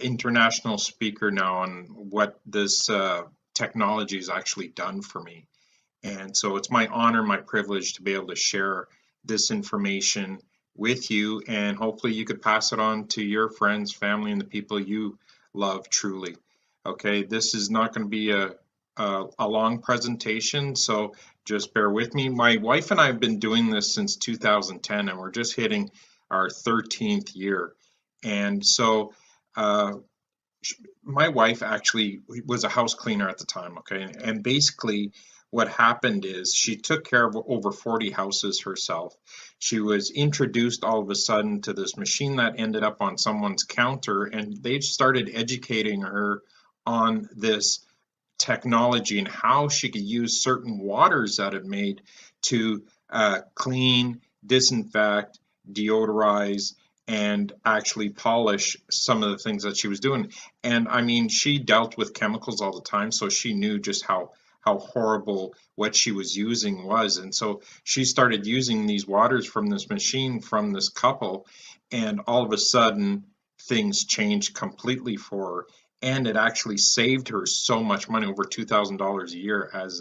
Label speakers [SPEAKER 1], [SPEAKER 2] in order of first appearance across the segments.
[SPEAKER 1] International speaker now on what this technology has actually done for me. And so it's my honor, my privilege to be able to share this information with you, and hopefully you could pass it on to your friends, family, and the people you love truly. Okay, this is not going to be a long presentation, so just bear with me. My wife and I have been doing this since 2010, and we're just hitting our 13th year. And so uh, my wife actually was a house cleaner at the time, okay? And basically, what happened is she took care of over 40 houses herself. She was introduced all of a sudden to this machine that ended up on someone's counter, and they started educating her on this technology and how she could use certain waters that it made to clean, disinfect, deodorize, and actually polish some of the things that she was doing. And I mean, she dealt with chemicals all the time, so she knew just how horrible what she was using was. And so she started using these waters from this machine from this couple, and all of a sudden things changed completely for her, and it actually saved her so much money, over $2,000 a year, as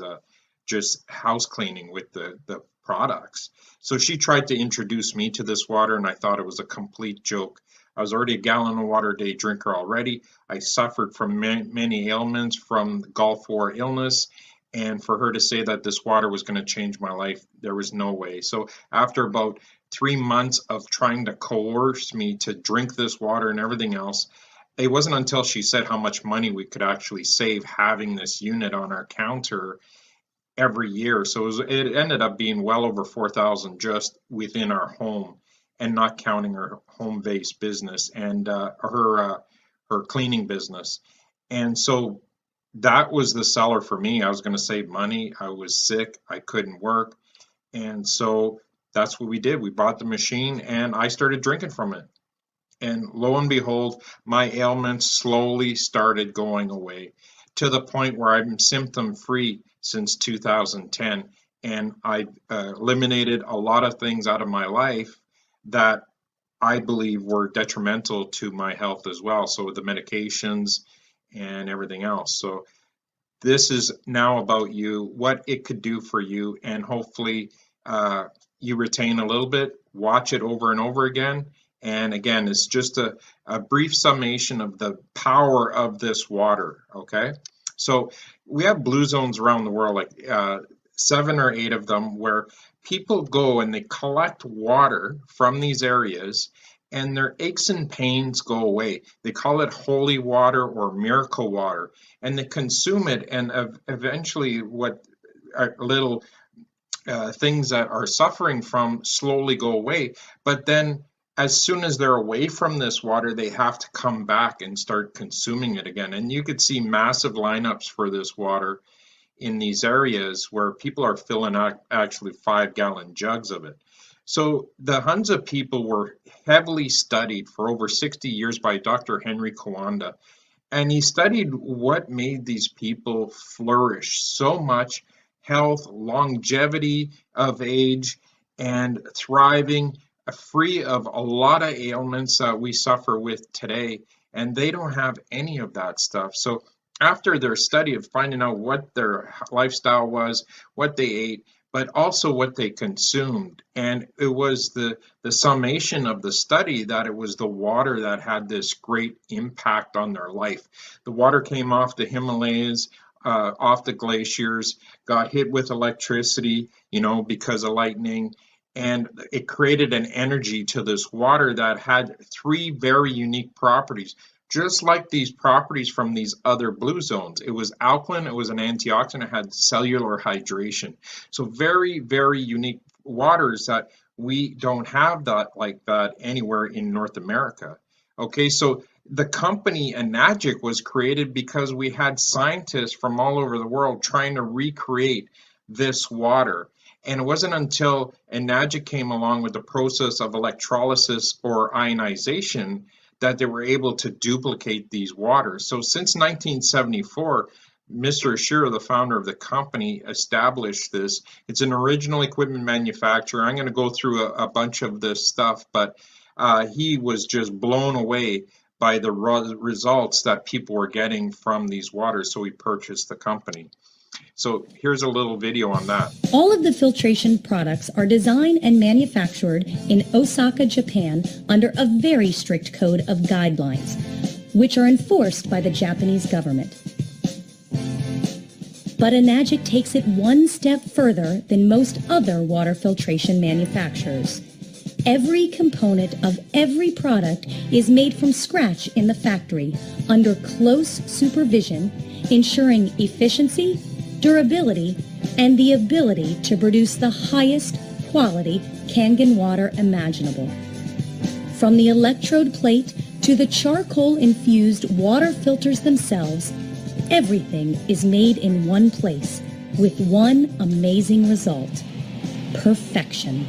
[SPEAKER 1] just house cleaning with the products. So she tried to introduce me to this water, and I thought it was a complete joke. I was already a gallon of water a day drinker already. I suffered from many ailments from Gulf War illness, and for her to say that this water was going to change my life, there was no way. So after about 3 months of trying to coerce me to drink this water and everything else, it wasn't until she said how much money we could actually save having this unit on our counter every year. So it ended up being well over 4,000 just within our home, and not counting her home-based business and her cleaning business. And so that was the seller for me. I was going to save money. I was sick. I couldn't work. And so that's what we did. We bought the machine and I started drinking from it. And lo and behold, my ailments slowly started going away to the point where I'm symptom free since 2010. And I eliminated a lot of things out of my life that I believe were detrimental to my health as well. So the medications and everything else. So this is now about you, what it could do for you, and hopefully you retain a little bit, watch it over and over again. And again, it's just a brief summation of the power of this water, okay? So we have blue zones around the world, like 7 or 8 of them, where people go and they collect water from these areas, and their aches and pains go away. They call it holy water or miracle water, and they consume it, and eventually what are little things that are suffering from slowly go away. But then as soon as they're away from this water, they have to come back and start consuming it again. And you could see massive lineups for this water in these areas where people are filling out actually 5-gallon jugs of it. So the Hunza people were heavily studied for over 60 years by Dr. Henry Kawanda, and he studied what made these people flourish so much: health, longevity of age, and thriving, free of a lot of ailments that we suffer with today. And they don't have any of that stuff. So after their study of finding out what their lifestyle was, what they ate, but also what they consumed. And it was the summation of the study that it was the water that had this great impact on their life. The water came off the Himalayas, off the glaciers, got hit with electricity, because of lightning. And it created an energy to this water that had 3 very unique properties, just like these properties from these other blue zones. It was alkaline, it was an antioxidant, it had cellular hydration. So very, very unique waters that we don't have that like that anywhere in North America. Okay, so the company Enagic was created because we had scientists from all over the world trying to recreate this water. And it wasn't until Enagic came along with the process of electrolysis or ionization that they were able to duplicate these waters. So since 1974, Mr. Ashiro, the founder of the company, established this. It's an original equipment manufacturer. I'm going to go through a bunch of this stuff, but he was just blown away by the results that people were getting from these waters, so we purchased the company. So here's a little video on that.
[SPEAKER 2] All of the filtration products are designed and manufactured in Osaka, Japan, under a very strict code of guidelines, which are enforced by the Japanese government. But Enagic takes it one step further than most other water filtration manufacturers. Every component of every product is made from scratch in the factory under close supervision, ensuring efficiency, durability, and the ability to produce the highest quality Kangen water imaginable. From the electrode plate to the charcoal-infused water filters themselves, everything is made in one place with one amazing result: perfection.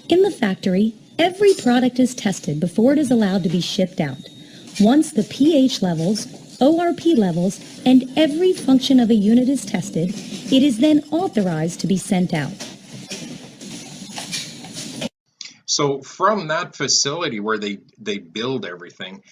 [SPEAKER 2] In the factory, every product is tested before it is allowed to be shipped out. Once the pH levels, ORP levels, and every function of a unit is tested, it is then authorized to be sent out.
[SPEAKER 1] So from that facility where they build everything,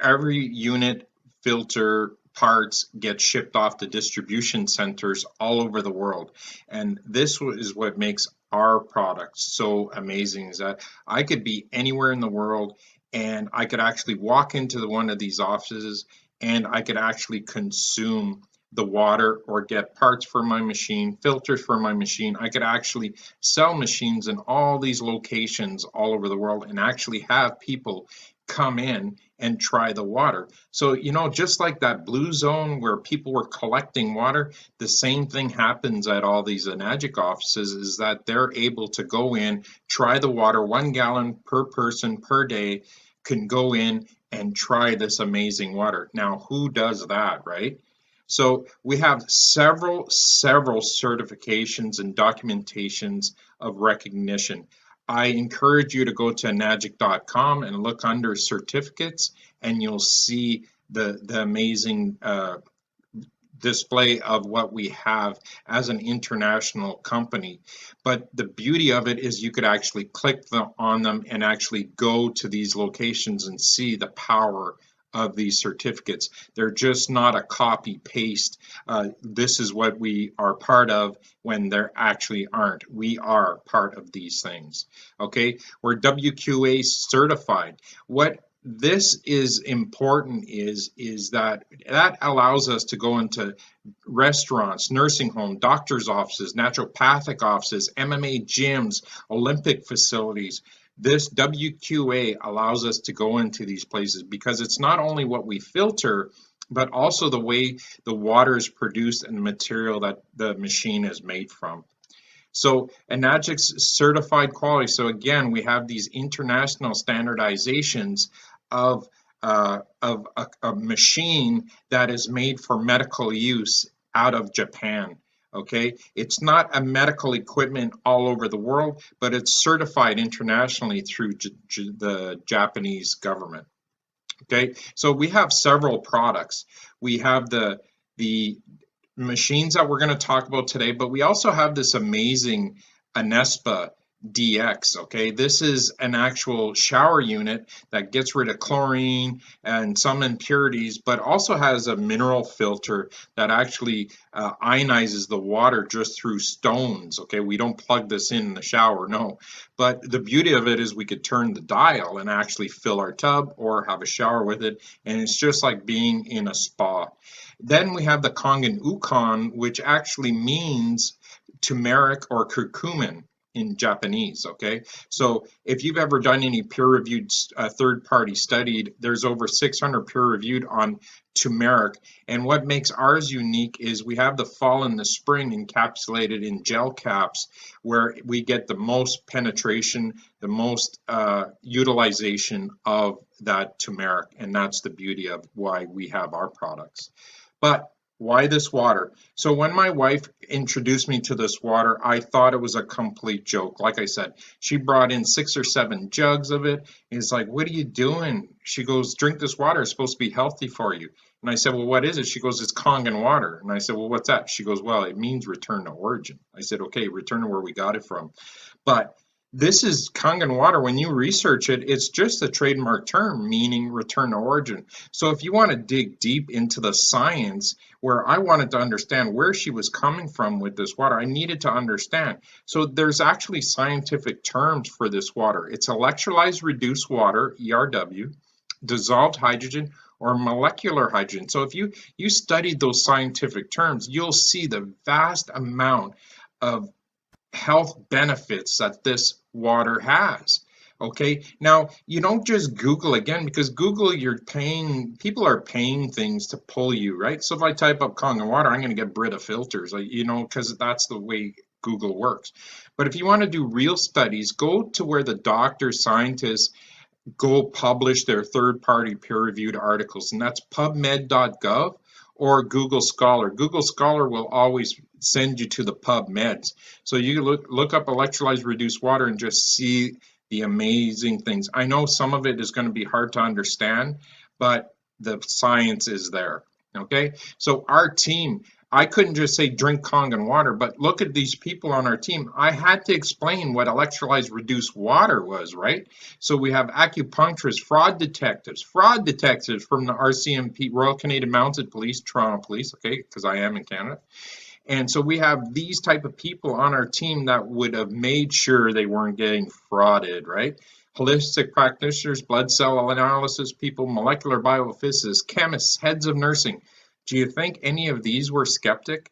[SPEAKER 1] every unit, filter, parts get shipped off to distribution centers all over the world. And this is what makes our product so amazing, is that I could be anywhere in the world and I could actually walk into one of these offices and I could actually consume the water or get parts for my machine, filters for my machine. I could actually sell machines in all these locations all over the world and actually have people come in and try the water. So, you know, just like that blue zone where people were collecting water, the same thing happens at all these Enagic offices, is that they're able to go in, try the water, 1 gallon per person per day, can go in and try this amazing water. Now, who does that, right? So we have several certifications and documentations of recognition. I encourage you to go to enagic.com and look under certificates, and you'll see the amazing display of what we have as an international company. But the beauty of it is you could actually click on them and actually go to these locations and see the power of these certificates. They're just not a copy paste. This is what we are part of when there actually aren't. We are part of these things. Okay, we're WQA certified. What this is important is that allows us to go into restaurants, nursing home, doctors' offices, naturopathic offices, MMA gyms, Olympic facilities. This WQA allows us to go into these places because it's not only what we filter, but also the way the water is produced and the material that the machine is made from. So Enagic's certified quality. So again, we have these international standardizations of a machine that is made for medical use out of Japan. Okay, it's not a medical equipment all over the world, but it's certified internationally through the Japanese government. Okay, so we have several products. We have the machines that we're going to talk about today, but we also have this amazing Anespa DX. Okay, this is an actual shower unit that gets rid of chlorine and some impurities, but also has a mineral filter that actually ionizes the water just through stones. Okay, we don't plug this in the shower, no. But the beauty of it is we could turn the dial and actually fill our tub or have a shower with it, and it's just like being in a spa. Then we have the Kangen Ukon, which actually means turmeric or curcumin in Japanese. Okay, so if you've ever done any peer-reviewed third-party studied, there's over 600 peer-reviewed on turmeric, and what makes ours unique is we have the fall and the spring encapsulated in gel caps, where we get the most penetration, the most utilization of that turmeric, and that's the beauty of why we have our products. But why this water? So when my wife introduced me to this water, I thought it was a complete joke. Like I said, she brought in 6 or 7 jugs of it. It's like, what are you doing? She goes, drink this water. It's supposed to be healthy for you. And I said, well, what is it? She goes, it's Kangen water. And I said, well, what's that? She goes, well, it means return to origin. I said, okay, return to where we got it from. But this is Kangen water. When you research it, it's just a trademark term meaning return to origin. So if you want to dig deep into the science, where I wanted to understand where she was coming from with this water, I needed to understand. So there's actually scientific terms for this water. It's electrolyzed reduced water, ERW, dissolved hydrogen, or molecular hydrogen. So if you studied those scientific terms, you'll see the vast amount of health benefits that this water has. Okay, now you don't just Google again, because Google, you're paying, people are paying things to pull you, right? So if I type up Kangen water, I'm going to get Brita filters, like, because that's the way Google works. But if you want to do real studies, go to where the doctors, scientists go publish their third-party peer-reviewed articles, and that's pubmed.gov or Google Scholar. Google Scholar will always send you to the PubMeds. So you look up electrolyzed reduced water and just see the amazing things. I know some of it is going to be hard to understand, but the science is there. Okay, so our team, I couldn't just say drink Kangen water, but look at these people on our team. I had to explain what electrolyzed reduced water was, right? So we have acupuncturists, fraud detectives from the RCMP, Royal Canadian Mounted Police, Toronto Police, okay, because I am in Canada. And so we have these type of people on our team that would have made sure they weren't getting frauded, right? Holistic practitioners, blood cell analysis people, molecular biophysicists, chemists, heads of nursing. Do you think any of these were skeptic?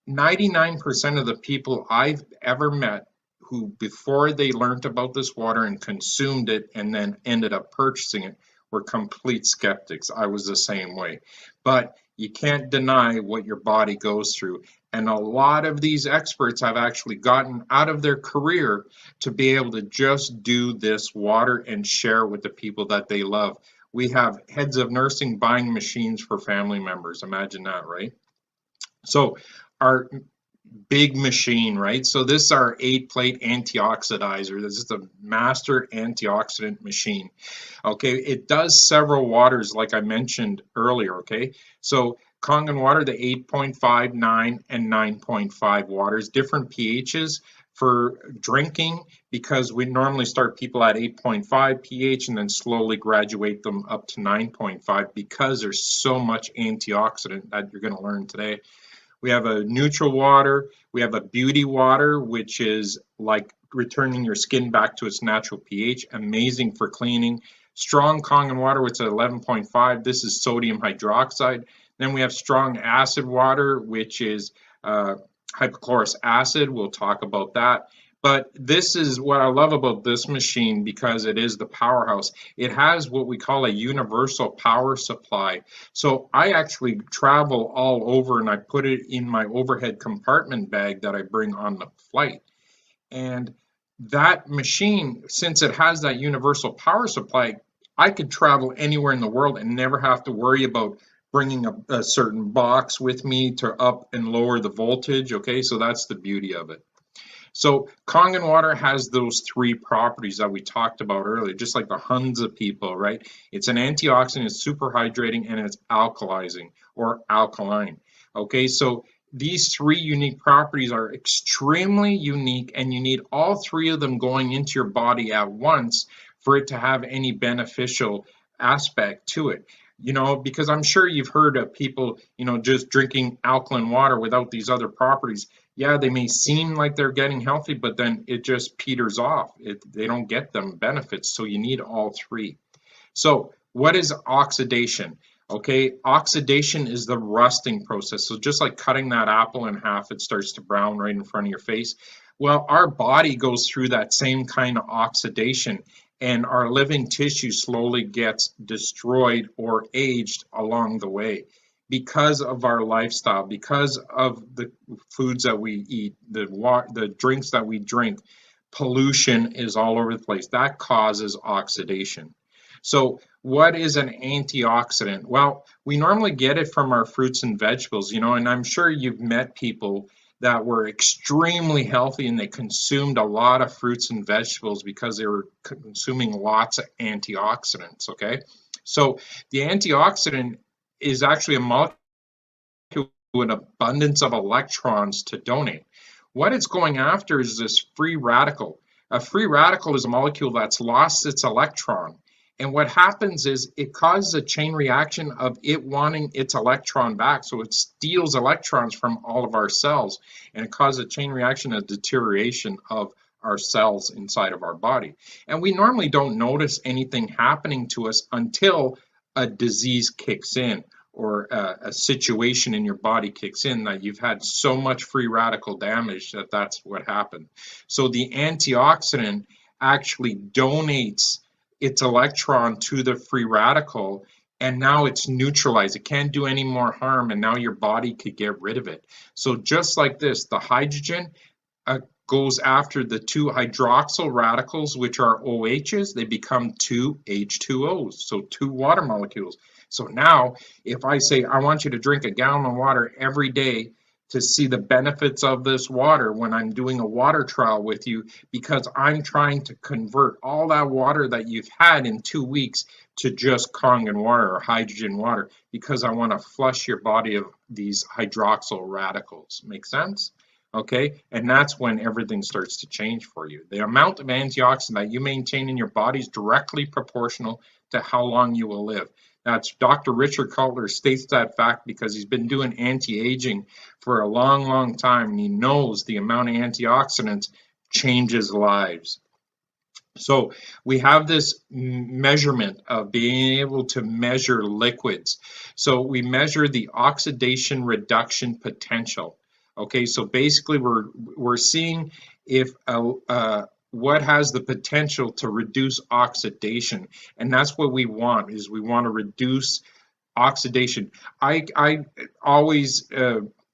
[SPEAKER 1] 99% of the people I've ever met who, before they learned about this water and consumed it and then ended up purchasing it, were complete skeptics. I was the same way. But you can't deny what your body goes through. And a lot of these experts have actually gotten out of their career to be able to just do this water and share with the people that they love. We have heads of nursing buying machines for family members. Imagine that, right? So our big machine, right? So this is our 8-plate antioxidizer. This is a master antioxidant machine. Okay, it does several waters like I mentioned earlier, okay? So Kangen water, the 8.5, 9, and 9.5 waters, different pHs for drinking, because we normally start people at 8.5 pH and then slowly graduate them up to 9.5 because there's so much antioxidant that you're going to learn today. We have a neutral water. We have a beauty water, which is like returning your skin back to its natural pH, amazing for cleaning. Strong Kangen water, which is 11.5. This is sodium hydroxide. Then we have strong acid water, which is hypochlorous acid. We'll talk about that. But this is what I love about this machine, because it is the powerhouse. It has what we call a universal power supply. So I actually travel all over and I put it in my overhead compartment bag that I bring on the flight. And that machine, since it has that universal power supply, I could travel anywhere in the world and never have to worry about bringing a certain box with me to up and lower the voltage. Okay, so that's the beauty of it. So Kangen water has those three properties that we talked about earlier, just like the Hunza people, right? It's an antioxidant, it's super hydrating, and it's alkalizing or alkaline. Okay, so these three unique properties are extremely unique, and you need all three of them going into your body at once for it to have any beneficial aspect to it. Because I'm sure you've heard of people, just drinking alkaline water without these other properties. Yeah, they may seem like they're getting healthy, but then it just peters off. They don't get them benefits, so you need all three. So what is oxidation? Okay, oxidation is the rusting process. So just like cutting that apple in half, it starts to brown right in front of your face. Well, our body goes through that same kind of oxidation, and our living tissue slowly gets destroyed or aged along the way because of our lifestyle, because of the foods that we eat, the drinks that we drink. Pollution is all over the place. That causes oxidation. So what is an antioxidant? Well, we normally get it from our fruits and vegetables, and I'm sure you've met people that were extremely healthy and they consumed a lot of fruits and vegetables because they were consuming lots of antioxidants, okay? So the antioxidant is actually a molecule with an abundance of electrons to donate. What it's going after is this free radical. A free radical is a molecule that's lost its electron. And what happens is it causes a chain reaction of it wanting its electron back. So it steals electrons from all of our cells, and it causes a chain reaction of deterioration of our cells inside of our body. And we normally don't notice anything happening to us until a disease kicks in, or a situation in your body kicks in, that you've had so much free radical damage that that's what happened. So the antioxidant actually donates its electron to the free radical, and now it's neutralized. It can't do any more harm, and now your body could get rid of it. So just like this, the hydrogen goes after the two hydroxyl radicals, which are OHs. They become two H2Os, so two water molecules. So now if I say I want you to drink a gallon of water every day to see the benefits of this water when I'm doing a water trial with you, because I'm trying to convert all that water that you've had in 2 weeks to just Kangen water or hydrogen water, because I want to flush your body of these hydroxyl radicals. Make sense? Okay, and that's when everything starts to change for you. The amount of antioxidant that you maintain in your body is directly proportional to how long you will live. That's Dr. Richard Cutler states that fact because he's been doing anti-aging for a long, long time, and he knows the amount of antioxidants changes lives. So we have this measurement of being able to measure liquids. So we measure the oxidation reduction potential. Okay, so basically we're seeing if what has the potential to reduce oxidation, and that's what we want, is we want to reduce oxidation. I always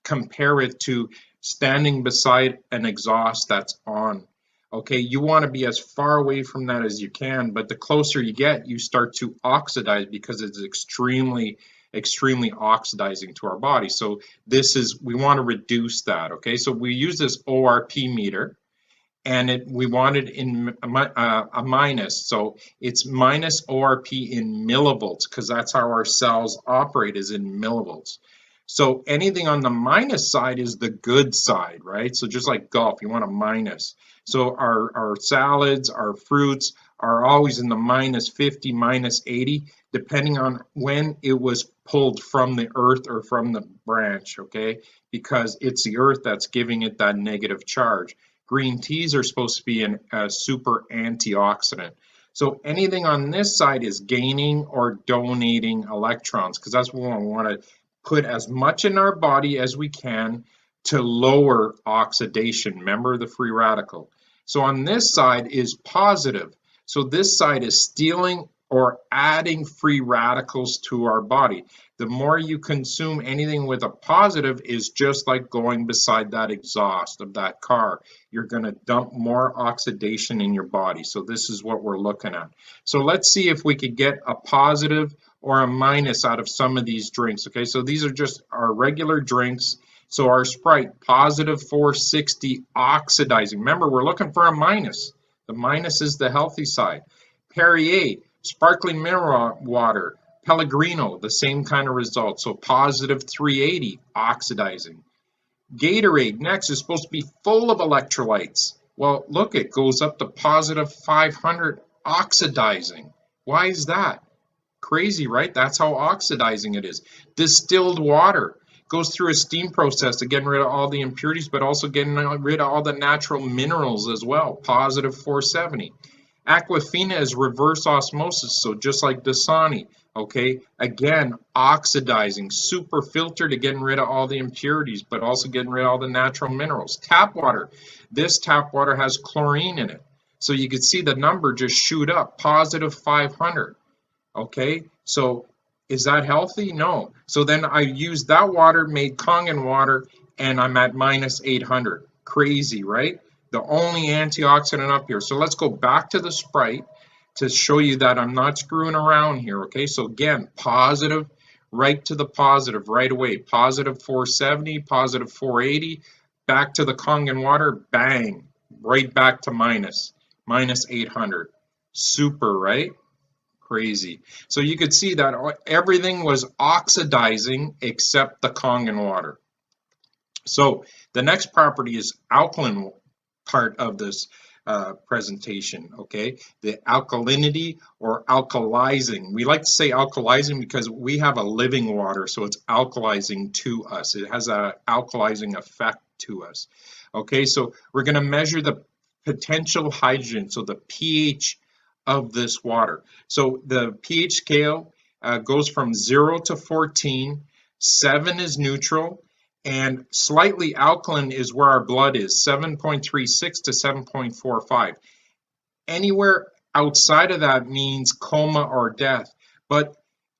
[SPEAKER 1] compare it to standing beside an exhaust that's on. Okay, you want to be as far away from that as you can, but the closer you get, you start to oxidize because it's extremely oxidizing to our body. So we want to reduce that. Okay, so we use this ORP meter, and we want it in a minus. So it's minus ORP in millivolts, because that's how our cells operate, is in millivolts. So anything on the minus side is the good side, right? So just like golf, you want a minus. So our salads, our fruits are always in the minus 50, minus 80, depending on when it was pulled from the earth or from the branch, okay? Because it's the earth that's giving it that negative charge. Green teas are supposed to be a super antioxidant. So anything on this side is gaining or donating electrons, because that's what we want to put as much in our body as we can to lower oxidation. Remember the free radical. So on this side is positive. So this side is stealing or adding free radicals to our body. The more you consume anything with a positive is just like going beside that exhaust of that car. You're going to dump more oxidation in your body. So this is what we're looking at. So let's see if we could get a positive or a minus out of some of these drinks. Okay, so these are just our regular drinks. So our Sprite, positive 460, oxidizing. Remember, we're looking for a minus. The minus is the healthy side. Perrier, sparkling mineral water. Pellegrino, the same kind of result. So positive 380, oxidizing. Gatorade, next, is supposed to be full of electrolytes. Well, look, it goes up to positive 500, oxidizing. Why is that? Crazy, right? That's how oxidizing it is. Distilled water goes through a steam process to get rid of all the impurities, but also getting rid of all the natural minerals as well. Positive 470. Aquafina is reverse osmosis, so just like Dasani. Okay, again, oxidizing, super filter to getting rid of all the impurities, but also getting rid of all the natural minerals. Tap water. This tap water has chlorine in it. So you can see the number just shoot up, positive 500. Okay, so is that healthy? No. So then I used that water, made Kangen water, and I'm at minus 800. Crazy, right? The only antioxidant up here. So let's go back to the Sprite to show you that I'm not screwing around here. Okay, so again, positive, right to the positive right away. Positive 470, positive 480, back to the Kangen water, bang, right back to minus 800. Super, right? Crazy. So you could see that everything was oxidizing except the Kangen water. So the next property is alkaline part of this presentation, okay? The alkalinity or alkalizing. We like to say alkalizing because we have a living water, so it's alkalizing to us. It has an alkalizing effect to us. Okay, so we're going to measure the potential hydrogen, so the pH of this water. So the pH scale goes from 0 to 14. 7 is neutral, and slightly alkaline is where our blood is, 7.36 to 7.45. Anywhere outside of that means coma or death, but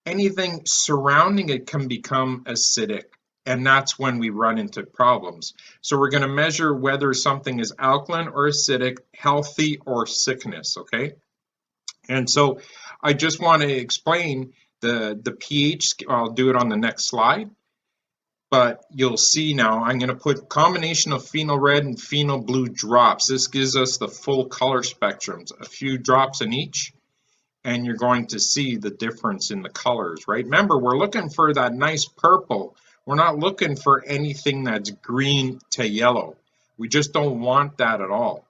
[SPEAKER 1] anything surrounding it can become acidic, and that's when we run into problems. So we're going to measure whether something is alkaline or acidic, healthy or sickness, okay? And so I just want to explain the pH. I'll do it on the next slide. But you'll see now I'm going to put combination of phenol red and phenol blue drops. This gives us the full color spectrums, a few drops in each, and you're going to see the difference in the colors, right? Remember, we're looking for that nice purple. We're not looking for anything that's green to yellow. We just don't want that at all.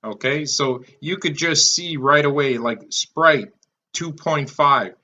[SPEAKER 1] Okay, so you could just see right away, like Sprite, 2.5.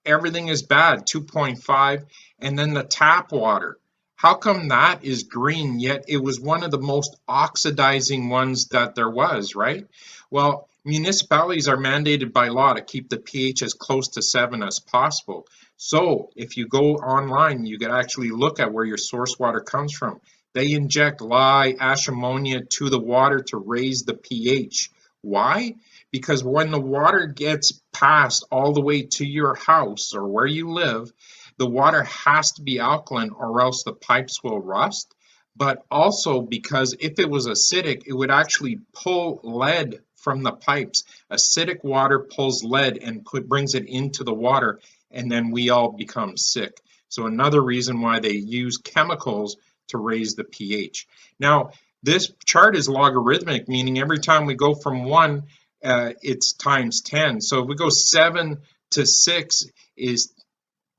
[SPEAKER 1] Everything is bad, 2.5. And then the tap water. How come that is green, yet it was one of the most oxidizing ones that there was, right? Well, municipalities are mandated by law to keep the pH as close to 7 as possible. So if you go online, you can actually look at where your source water comes from. They inject lye, ash ammonia to the water to raise the pH. Why? Because when the water gets passed all the way to your house or where you live, the water has to be alkaline or else the pipes will rust. But also because if it was acidic, it would actually pull lead from the pipes. Acidic water pulls lead and brings it into the water, and then we all become sick. So another reason why they use chemicals to raise the pH. Now, this chart is logarithmic, meaning every time we go from 1, it's times 10. So if we go 7 to 6 is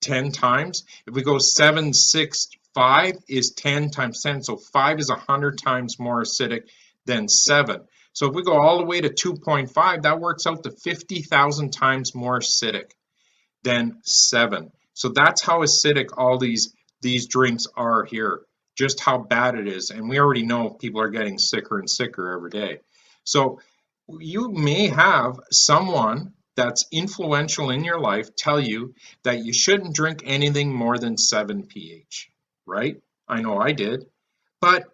[SPEAKER 1] 10 times. If we go 7, 6, 5 is 10 times 10. So 5 is 100 times more acidic than 7. So if we go all the way to 2.5, that works out to 50,000 times more acidic than 7. So that's how acidic all these drinks are here. Just how bad it is, and we already know people are getting sicker and sicker every day. So you may have someone that's influential in your life tell you that you shouldn't drink anything more than 7 pH, right? I know I did. But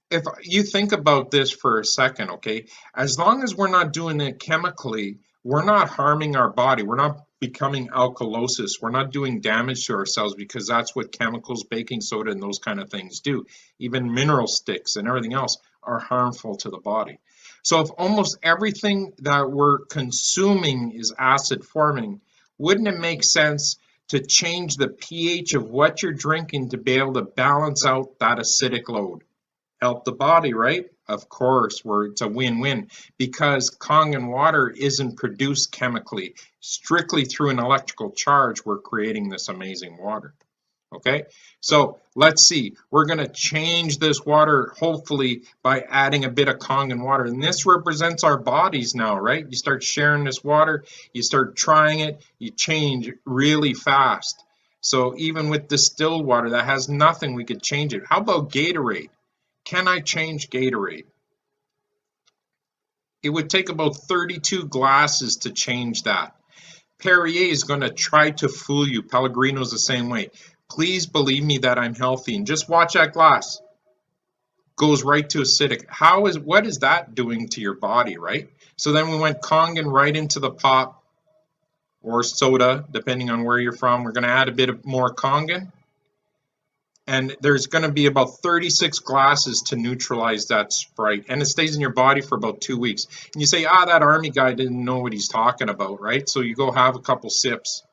[SPEAKER 1] if you think about this for a second, okay, as long as we're not doing it chemically, we're not harming our body. We're not becoming alkalosis. We're not doing damage to ourselves, because that's what chemicals, baking soda, and those kind of things do. Even mineral sticks and everything else are harmful to the body. So if almost everything that we're consuming is acid forming, wouldn't it make sense to change the pH of what you're drinking to be able to balance out that acidic load? Help the body, right? Of course, it's a win-win, because Kangen water isn't produced chemically. Strictly through an electrical charge, we're creating this amazing water. Okay, so let's see. We're going to change this water, hopefully, by adding a bit of Kangen water. And this represents our bodies now, right? You start sharing this water, you start trying it, you change really fast. So even with distilled water that has nothing, we could change it. How about Gatorade? Can I change Gatorade? It would take about 32 glasses to change that. Perrier is going to try to fool you. Pellegrino's the same way. Please believe me that I'm healthy, and just watch that glass. Goes right to acidic. What is that doing to your body, right? So then we went Kangen right into the pop or soda, depending on where you're from. We're going to add a bit of more Kangen. And there's going to be about 36 glasses to neutralize that Sprite. And it stays in your body for about 2 weeks. And you say, that army guy didn't know what he's talking about, right? So you go have a couple sips.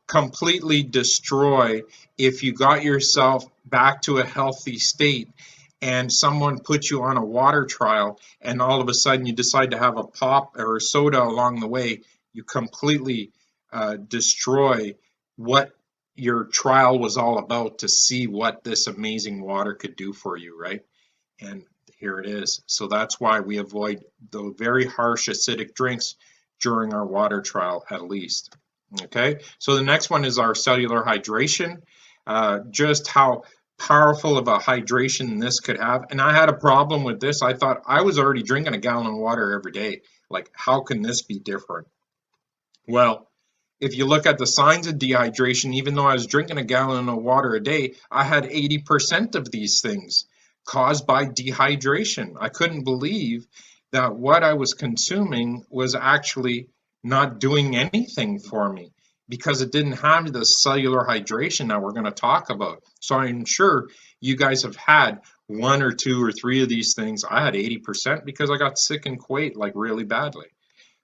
[SPEAKER 1] Completely destroy if you got yourself back to a healthy state and someone put you on a water trial and all of a sudden you decide to have a pop or a soda along the way. You completely destroy what your trial was all about to see what this amazing water could do for you, right? And here it is. So that's why we avoid the very harsh acidic drinks during our water trial at least. Okay, so the next one is our cellular hydration. Just how powerful of a hydration this could have. And I had a problem with this. I thought I was already drinking a gallon of water every day. Like, how can this be different? Well, if you look at the signs of dehydration, even though I was drinking a gallon of water a day, I had 80% of these things caused by dehydration. I couldn't believe that what I was consuming was actually not doing anything for me because it didn't have the cellular hydration that we're going to talk about. So I'm sure you guys have had one or two or three of these things. I had 80% because I got sick in Kuwait, like really badly.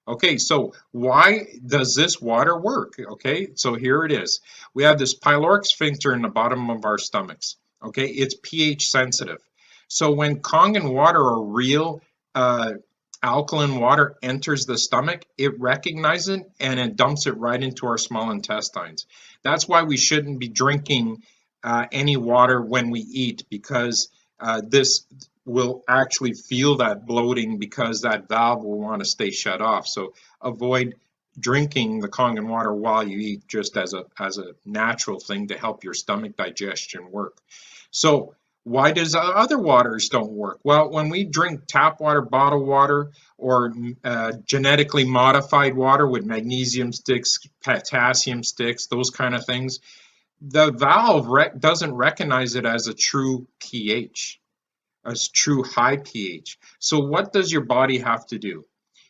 [SPEAKER 1] Okay, so why does this water work? Okay, so here it is. We have this pyloric sphincter in the bottom of our stomachs. Okay, it's pH sensitive. So when Kangen water or real alkaline water enters the stomach, it recognizes it and it dumps it right into our small intestines. That's why we shouldn't be drinking any water when we eat, because this will actually feel that bloating because that valve will want to stay shut off. So avoid drinking the Kangen water while you eat, just as a natural thing to help your stomach digestion work. So why does other waters don't work? Well, when we drink tap water, bottled water, or genetically modified water with magnesium sticks, potassium sticks, those kind of things, the valve doesn't recognize it as a true pH, as true high pH. So what does your body have to do?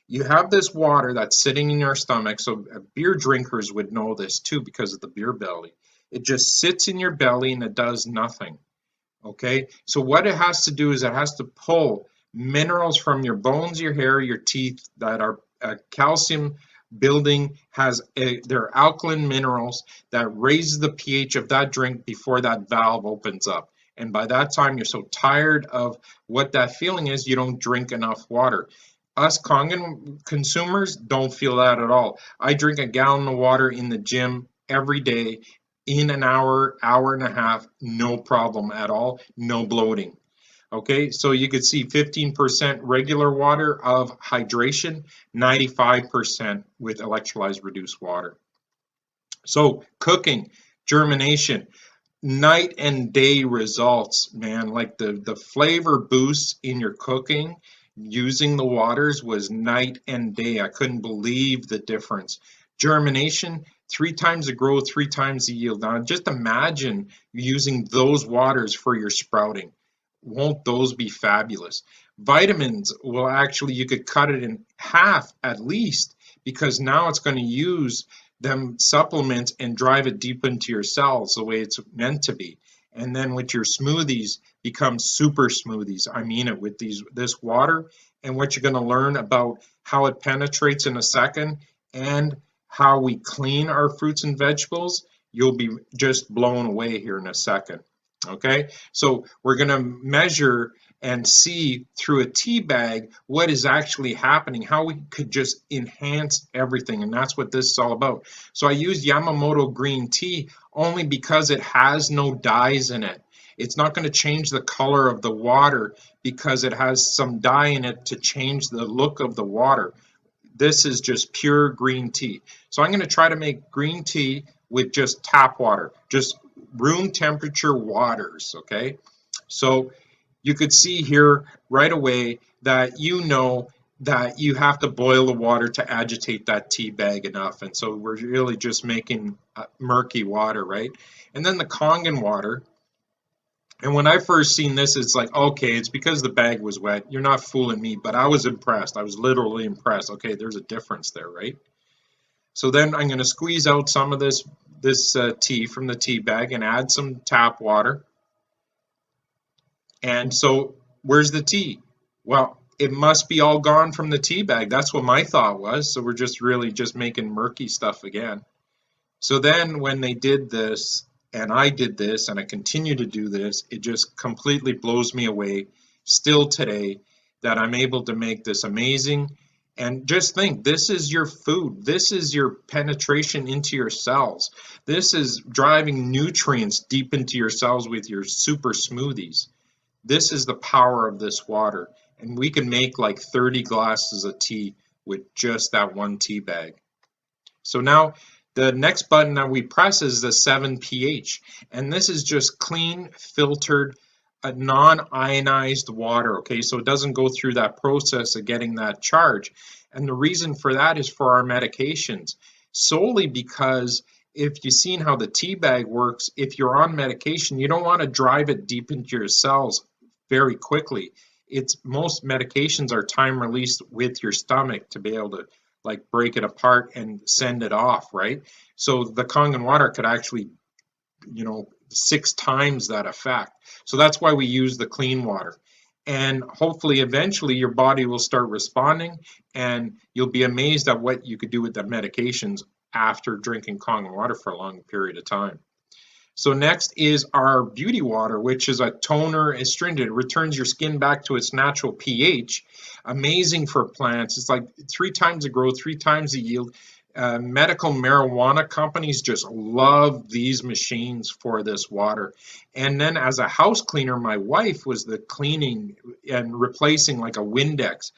[SPEAKER 1] You have this water that's sitting in your stomach, so beer drinkers would know this too because of the beer belly. It just sits in your belly and it does nothing. Okay, so what it has to do is it has to pull minerals from your bones, your hair, your teeth that are calcium building, they're alkaline minerals that raise the pH of that drink before that valve opens up. And by that time, you're so tired of what that feeling is, you don't drink enough water. Us Kangen consumers don't feel that at all. I drink a gallon of water in the gym every day, in an hour, hour and a half, no problem at all, no bloating. Okay, so you could see 15% regular water of hydration, 95% with electrolyzed reduced water. So cooking, germination, night and day results, man. Like the flavor boosts in your cooking using the waters was night and day. I couldn't believe the difference. Germination, 3 times the growth, 3 times the yield. Now just imagine using those waters for your sprouting. Won't those be fabulous? Vitamins will actually, you could cut it in half at least, because now it's going to use them supplements and drive it deep into your cells the way it's meant to be. And then with your smoothies, become super smoothies. I mean it, with this water. And what you're going to learn about how it penetrates in a second and how we clean our fruits and vegetables, you'll be just blown away here in a second. Okay, so we're going to measure and see through a tea bag what is actually happening, how we could just enhance everything, and that's what this is all about. So I use Yamamoto green tea only because it has no dyes in it. It's not going to change the color of the water because it has some dye in it to change the look of the water. This is just pure green tea. So I'm going to try to make green tea with just tap water, just room temperature waters. Okay, so you could see here right away that you know that you have to boil the water to agitate that tea bag enough, and so we're really just making murky water, right? And then the Kangen water, and when I first seen this, it's like, okay, it's because the bag was wet, you're not fooling me, but I was impressed. I was literally impressed. Okay, there's a difference there, right? So then I'm going to squeeze out some of this tea from the tea bag and add some tap water. And so where's the tea? Well, it must be all gone from the tea bag. That's what my thought was. So we're just really just making murky stuff again. So then when they did this, and I did this, and I continue to do this, it just completely blows me away still today that I'm able to make this amazing. And just think, this is your food. This is your penetration into your cells. This is driving nutrients deep into your cells with your super smoothies. This is the power of this water. And we can make like 30 glasses of tea with just that one tea bag. So now the next button that we press is the 7 pH. And this is just clean, filtered, non-ionized water. Okay, so it doesn't go through that process of getting that charge. And the reason for that is for our medications, solely because if you've seen how the tea bag works, if you're on medication, you don't want to drive it deep into your cells very quickly. Most medications are time released with your stomach to be able to like break it apart and send it off, right? So the Kangen water could actually, 6 times that effect. So that's why we use the clean water. And hopefully eventually your body will start responding, and you'll be amazed at what you could do with the medications after drinking Kangen water for a long period of time. So next is our beauty water, which is a toner astringent. It returns your skin back to its natural pH. Amazing for plants. It's like 3 times the growth, 3 times the yield. Medical marijuana companies just love these machines for this water. And then as a house cleaner, my wife was the cleaning and replacing like a Windex.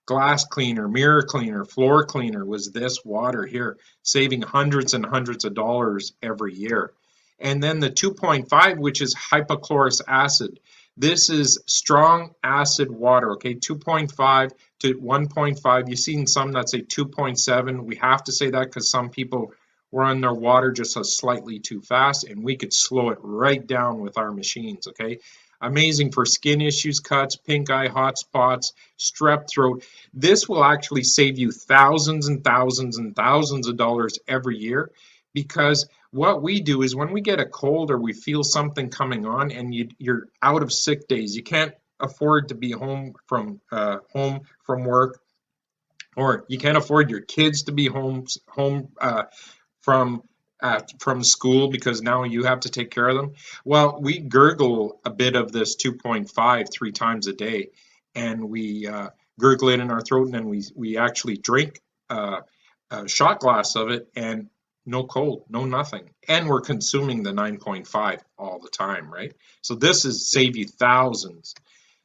[SPEAKER 1] Glass cleaner, mirror cleaner, floor cleaner was this water here, saving hundreds and hundreds of dollars every year. And then the 2.5, which is hypochlorous acid. This is strong acid water, okay, 2.5 to 1.5. You've seen some that say 2.7. We have to say that because some people run their water just slightly too fast, and we could slow it right down with our machines, okay? Amazing for skin issues, cuts, pink eye, hot spots, strep throat. This will actually save you thousands and thousands and thousands of dollars every year, because what we do is when we get a cold or we feel something coming on and you're out of sick days, you can't afford to be home from work, or you can't afford your kids to be home from school because now you have to take care of them. Well, we gurgle a bit of this 2.5 3 times a day, and we gurgle it in our throat, and then we actually drink a shot glass of it, and no cold, no nothing. And we're consuming the 9.5 all the time, right? So this is save you thousands.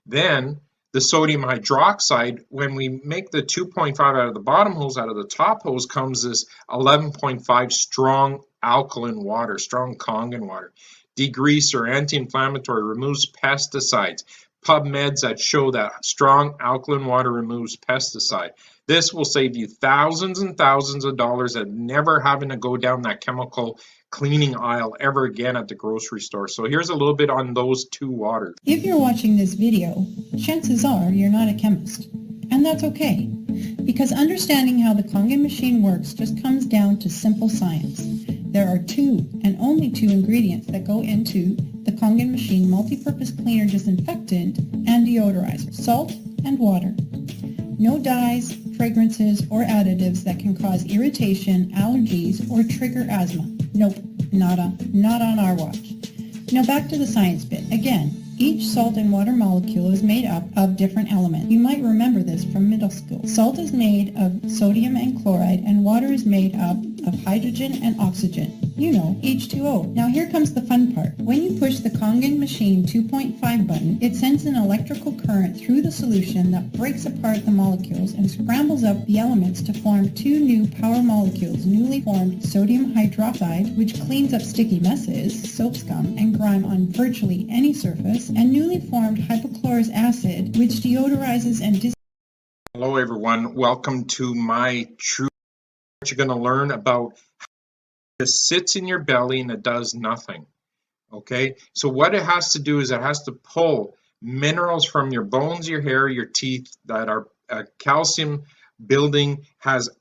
[SPEAKER 1] Then the sodium hydroxide, when we make the 2.5 out of the bottom hose, out of the top hose comes this 11.5 strong alkaline water, strong Kangen water. Degreaser, anti-inflammatory, removes pesticides. PubMeds that show that strong alkaline water removes pesticide. This will save you thousands and thousands of dollars and never having to go down that chemical cleaning aisle ever again at the grocery store. So here's a little bit on those 2 waters.
[SPEAKER 3] If you're watching this video, chances are you're not a chemist. And that's okay, because understanding how the Kangen machine works just comes down to simple science. There are 2 and only 2 ingredients that go into the Kangen machine multi-purpose cleaner, disinfectant, and deodorizer: salt and water. No dyes, fragrances, or additives that can cause irritation, allergies, or trigger asthma. Nope, not on our watch. Now back to the science bit. Again, each salt and water molecule is made up of different elements. You might remember this from middle school. Salt is made of sodium and chloride, and water is made up of hydrogen and oxygen. You know, H2O. Now here comes the fun part. When you push the Kangen machine 2.5 button, it sends an electrical current through the solution that breaks apart the molecules and scrambles up the elements to form 2 new power molecules, newly formed sodium hydroxide, which cleans up sticky messes, soap scum, and grime on virtually any surface, and newly formed hypochlorous acid, which deodorizes and
[SPEAKER 1] Hello everyone, welcome to my true. You're going to learn about how it sits in your belly and it does nothing. Okay, so what it has to do is it has to pull minerals from your bones, your hair, your teeth that are calcium building,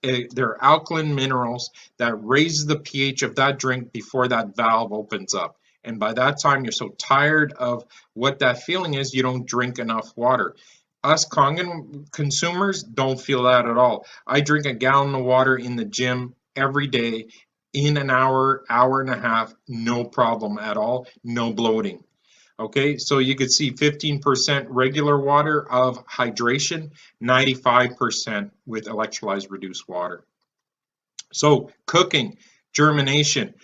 [SPEAKER 1] they're alkaline minerals that raises the pH of that drink before that valve opens up. And by that time, you're so tired of what that feeling is, you don't drink enough water. Us Kangen consumers don't feel that at all. I drink a gallon of water in the gym every day in an hour, hour and a half, no problem at all, no bloating. Okay, so you could see 15% regular water of hydration, 95% with electrolyzed reduced water. So cooking, germination.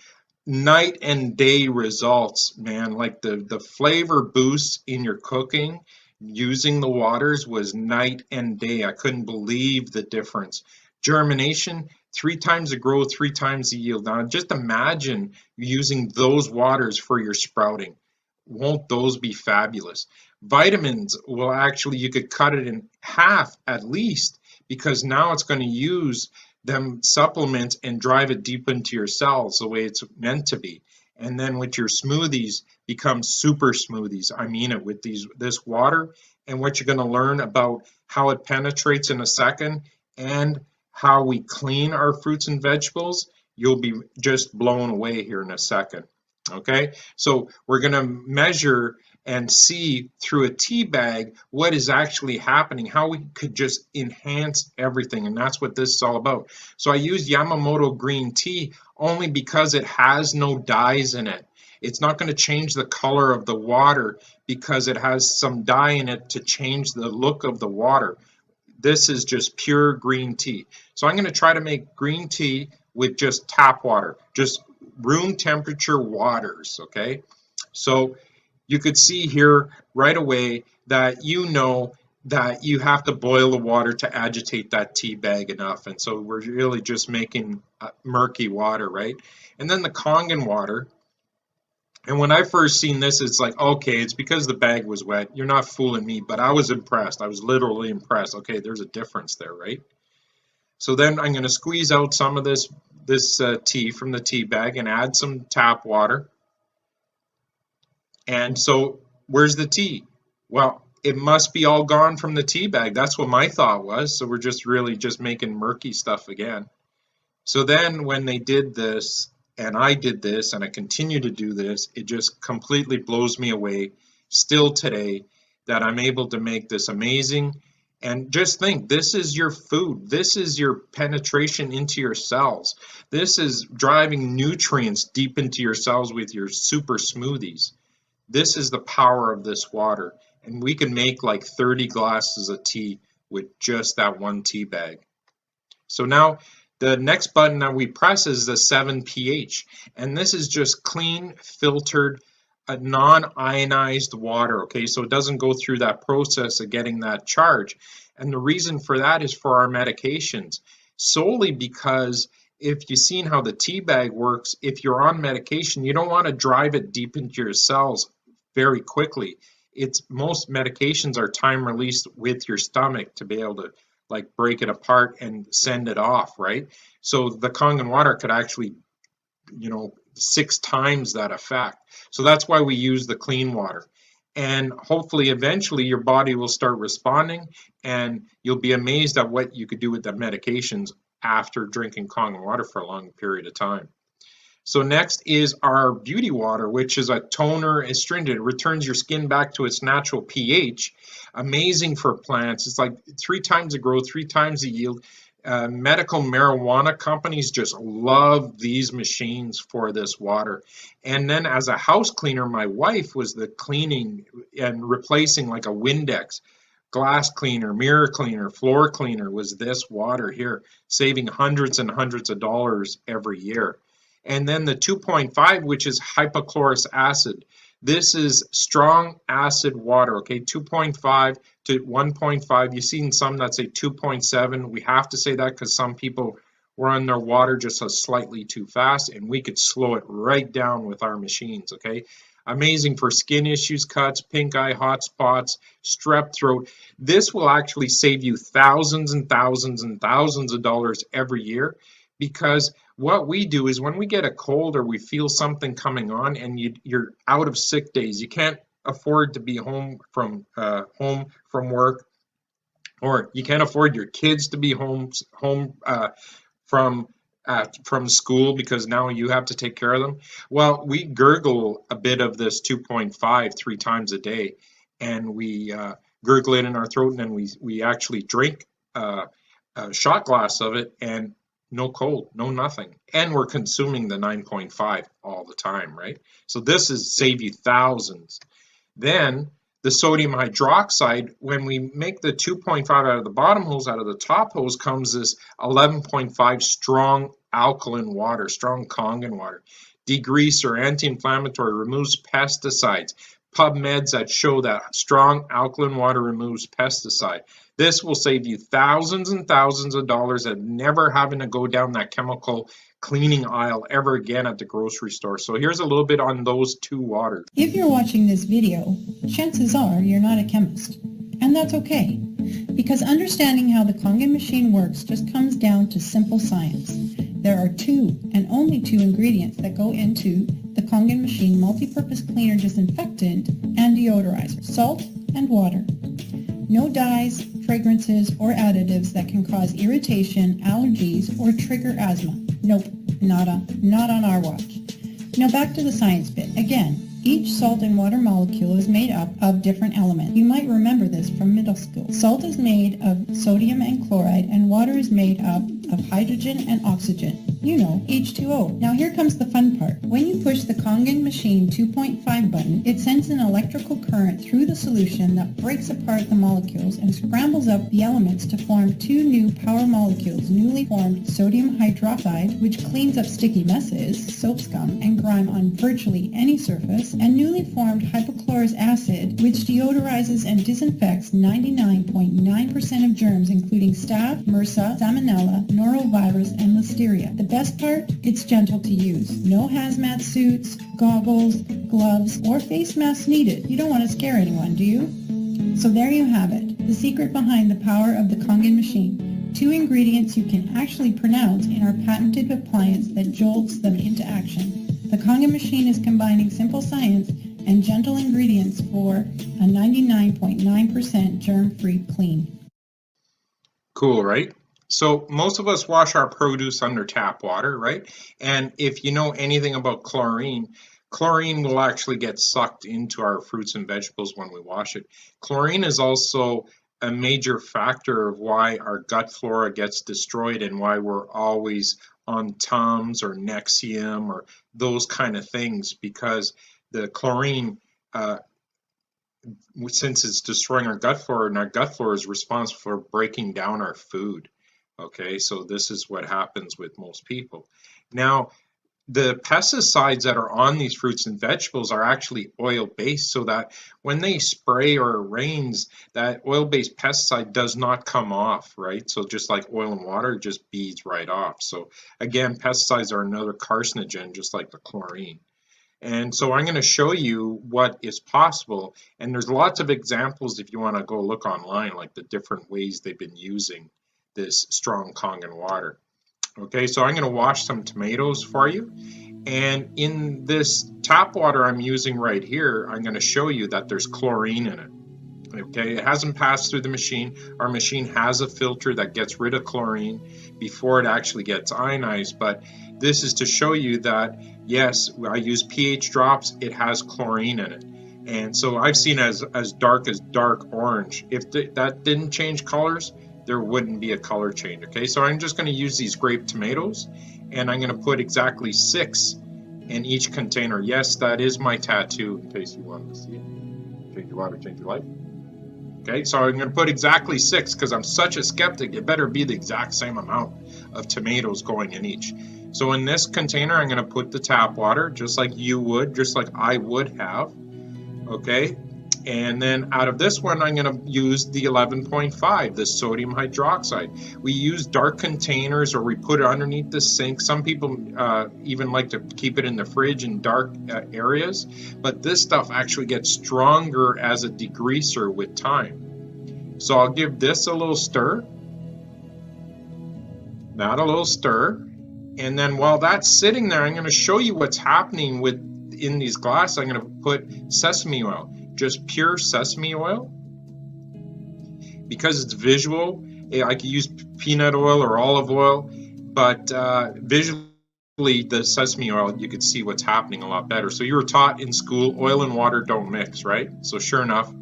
[SPEAKER 1] night and day results, man. Like the flavor boosts in your cooking using the waters was night and day. I couldn't believe the difference. Germination, 3 times the growth, 3 times the yield. Now just imagine using those waters for your sprouting. Won't those be fabulous? Vitamins will actually, you could cut it in half at least, because now it's going to use them supplements and drive it deep into your cells the way it's meant to be. And then with your smoothies, become super smoothies. I mean it, with this water, and what you're going to learn about how it penetrates in a second and how we clean our fruits and vegetables, you'll be just blown away here in a second. Okay, so we're going to measure and see through a tea bag what is actually happening, how we could just enhance everything, and that's what this is all about. So I use Yamamoto green tea only because it has no dyes in it. It's not going to change the color of the water because it has some dye in it to change the look of the water. This is just pure green tea. So I'm going to try to make green tea with just tap water, just room temperature waters, okay? So you could see here right away that you know that you have to boil the water to agitate that tea bag enough. And so we're really just making murky water, right? And then the Kangen water. And when I first seen this, it's like, okay, it's because the bag was wet. You're not fooling me, but I was impressed. I was literally impressed. Okay, there's a difference there, right? So then I'm going to squeeze out some of this tea from the tea bag and add some tap water. And so where's the tea? Well, it must be all gone from the tea bag. That's what my thought was. So we're just really just making murky stuff again. So then when they did this, and I did this, and I continue to do this, it just completely blows me away still today that I'm able to make this amazing. And just think, this is your food. This is your penetration into your cells. This is driving nutrients deep into your cells with your super smoothies. This is the power of this water. And we can make like 30 glasses of tea with just that one tea bag. So now the next button that we press is the 7 pH. And this is just clean, filtered, non-ionized water, okay? So it doesn't go through that process of getting that charge. And the reason for that is for our medications, solely because if you've seen how the tea bag works, if you're on medication, you don't want to drive it deep into your cells very quickly. Most medications are time released with your stomach to be able to like break it apart and send it off, right? So the Kangen water could actually, 6 times that effect. So that's why we use the clean water. And hopefully eventually your body will start responding, and you'll be amazed at what you could do with the medications after drinking Kangen water for a long period of time. So next is our beauty water, which is a toner astringent. It returns your skin back to its natural pH. Amazing for plants. It's like 3 times the growth, 3 times the yield. Medical marijuana companies just love these machines for this water. And then as a house cleaner, my wife was the cleaning and replacing like a Windex. Glass cleaner, mirror cleaner, floor cleaner was this water here, saving hundreds and hundreds of dollars every year. And then the 2.5, which is hypochlorous acid. This is strong acid water, okay, 2.5 to 1.5. You've seen some that say 2.7. We have to say that because some people run their water just slightly too fast, and we could slow it right down with our machines, okay? Amazing for skin issues, cuts, pink eye, hot spots, strep throat. This will actually save you thousands and thousands and thousands of dollars every year, because what we do is when we get a cold or we feel something coming on and you're out of sick days, you can't afford to be home from work, or you can't afford your kids to be home from school because now you have to take care of them. Well, we gurgle a bit of this 2.5 3 times a day, and we gurgle it in our throat, and then we actually drink a shot glass of it, and no cold, no nothing. And we're consuming the 9.5 all the time, right? So this is save you thousands. Then the sodium hydroxide, when we make the 2.5 out of the bottom hose, out of the top hose comes this 11.5 strong alkaline water, strong Kangen water. Degreaser, anti-inflammatory, removes pesticides. PubMeds that show that strong alkaline water removes pesticide. This will save you thousands and thousands of dollars of never having to go down that chemical cleaning aisle ever again at the grocery store. So here's a little bit on those two waters.
[SPEAKER 3] If you're watching this video, chances are you're not a chemist, and that's okay, because understanding how the Kangen machine works just comes down to simple science. There are two and only two ingredients that go into the Kangen machine multi-purpose cleaner, disinfectant, and deodorizer: salt and water. No dyes, fragrances, or additives that can cause irritation, allergies, or trigger asthma. Nope, not on our watch. Now back to the science bit. Again, each salt and water molecule is made up of different elements. You might remember this from middle school. Salt is made of sodium and chloride, and water is made up of hydrogen and oxygen. You know, H2O. Now here comes the fun part. When you push the Kangen machine 2.5 button, it sends an electrical current through the solution that breaks apart the molecules and scrambles up the elements to form two new power molecules, newly formed sodium hydroxide, which cleans up sticky messes, soap scum, and grime on virtually any surface, and newly formed hypochlorous acid, which deodorizes and disinfects 99.9% of germs, including staph, MRSA, salmonella, norovirus, and listeria. The best part? It's gentle to use. No hazmat suits, goggles, gloves, or face masks needed. You don't want to scare anyone, do you? So there you have it, the secret behind the power of the Kangen machine. Two ingredients you can actually pronounce in our patented appliance that jolts them into action. The Kangen machine is combining simple science and gentle ingredients for a 99.9% germ-free clean.
[SPEAKER 1] Cool, right? So most of us wash our produce under tap water, right? And if you know anything about chlorine, chlorine will actually get sucked into our fruits and vegetables when we wash it. Chlorine is also a major factor of why our gut flora gets destroyed and why we're always on Tums or Nexium or those kind of things, because the chlorine, since it's destroying our gut flora, and our gut flora is responsible for breaking down our food. Okay, so this is what happens with most people. Now, the pesticides that are on these fruits and vegetables are actually oil-based, so that when they spray or it rains, that oil-based pesticide does not come off, right? So just like oil and water, it just beads right off. So again, pesticides are another carcinogen, just like the chlorine. And so I'm going to show you what is possible. And there's lots of examples if you want to go look online, like the different ways they've been using this strong Kangen water. Okay, so I'm going to wash some tomatoes for you. And in this tap water I'm using right here, I'm going to show you that there's chlorine in it. Okay, it hasn't passed through the machine. Our machine has a filter that gets rid of chlorine before it actually gets ionized. But this is to show you that, yes, I use pH drops, it has chlorine in it. And so I've seen as dark orange. If that didn't change colors, there wouldn't be a color change. Okay, so I'm just going to use these grape tomatoes, and I'm going to put exactly 6 in each container. Yes, that is my tattoo, in case you wanted to see it. Change your water, change your life. Okay, so I'm going to put exactly 6 because I'm such a skeptic. It better be the exact same amount of tomatoes going in each. So in this container, I'm going to put the tap water, just like you would, just like I would have. Okay. And then out of this one, I'm going to use the 11.5, the sodium hydroxide. We use dark containers, or we put it underneath the sink. Some people even like to keep it in the fridge in dark areas. But this stuff actually gets stronger as a degreaser with time. So I'll give this a little stir. That a little stir. And then while that's sitting there, I'm going to show you what's happening in these glasses. I'm going to put sesame oil. Just pure sesame oil. Because it's visual, I could use peanut oil or olive oil, but visually the sesame oil, you could see what's happening a lot better. So you were taught in school, oil and water don't mix, right? So sure enough,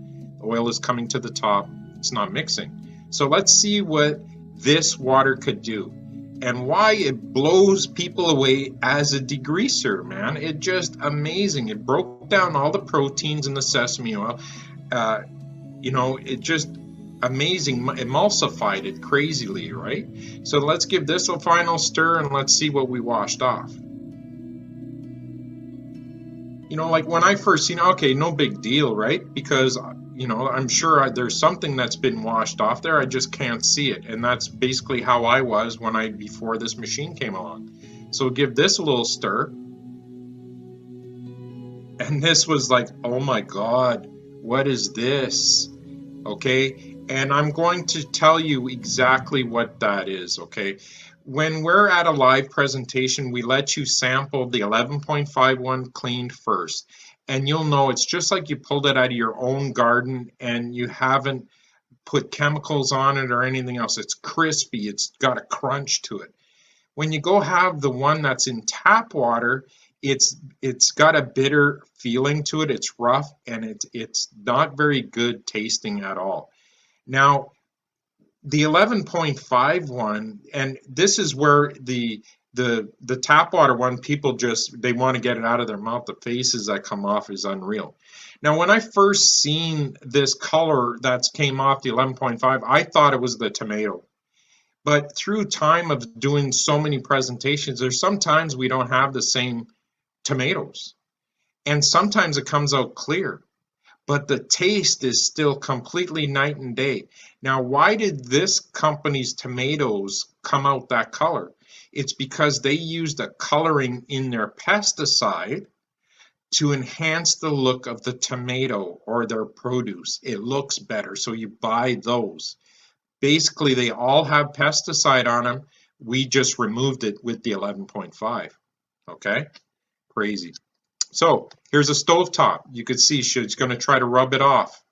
[SPEAKER 1] oil is coming to the top, it's not mixing. So let's see what this water could do and why it blows people away as a degreaser, man. It's just amazing. It broke down all the proteins in the sesame oil. you know, it just amazing, emulsified it crazily, right? So let's give this a final stir and let's see what we washed off. You know, like when I first seen, okay, no big deal, right? Because, you know, I'm sure there's something that's been washed off there. I just can't see it. And that's basically how I was before this machine came along. So give this a little stir. And this was like, oh my God, what is this? Okay. And I'm going to tell you exactly what that is. Okay. When we're at a live presentation, we let you sample the 11.51 cleaned first. And you'll know it's just like you pulled it out of your own garden and you haven't put chemicals on it or anything else. It's crispy. It's got a crunch to it. When you go have the one that's in tap water, it's got a bitter feeling to it. It's rough and it's not very good tasting at all. Now, the 11.51, and this is where the tap water one, people just, they want to get it out of their mouth. The faces that come off is unreal. Now, when I first seen this color that came off the 11.5, I thought it was the tomato. But through time of doing so many presentations, there's sometimes we don't have the same tomatoes. And sometimes it comes out clear. But the taste is still completely night and day. Now, why did this company's tomatoes come out that color? It's because they used a coloring in their pesticide to enhance the look of the tomato or their produce. It looks better, so you buy those. Basically, they all have pesticide on them. We just removed it with the 11.5. Okay? Crazy. So here's a stovetop. You could see she's going to try to rub it off.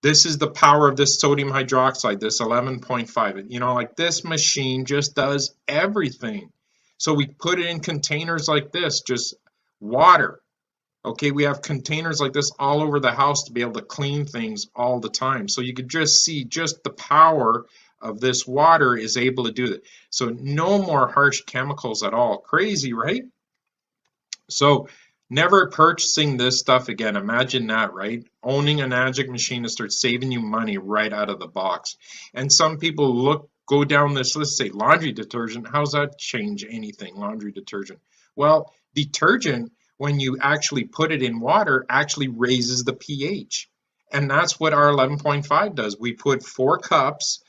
[SPEAKER 1] This is the power of this sodium hydroxide, this 11.5. You know, like this machine just does everything. So we put it in containers like this, just water. Okay, we have containers like this all over the house to be able to clean things all the time. So you could just see just the power of this water is able to do that. So no more harsh chemicals at all. Crazy, right? So never purchasing this stuff again. Imagine that, right? Owning a magic machine to start saving you money right out of the box. And some people go down this list, say laundry detergent. How's that change anything, laundry detergent? Well, detergent, when you actually put it in water, actually raises the pH. And that's what our 11.5 does. We put 4 cups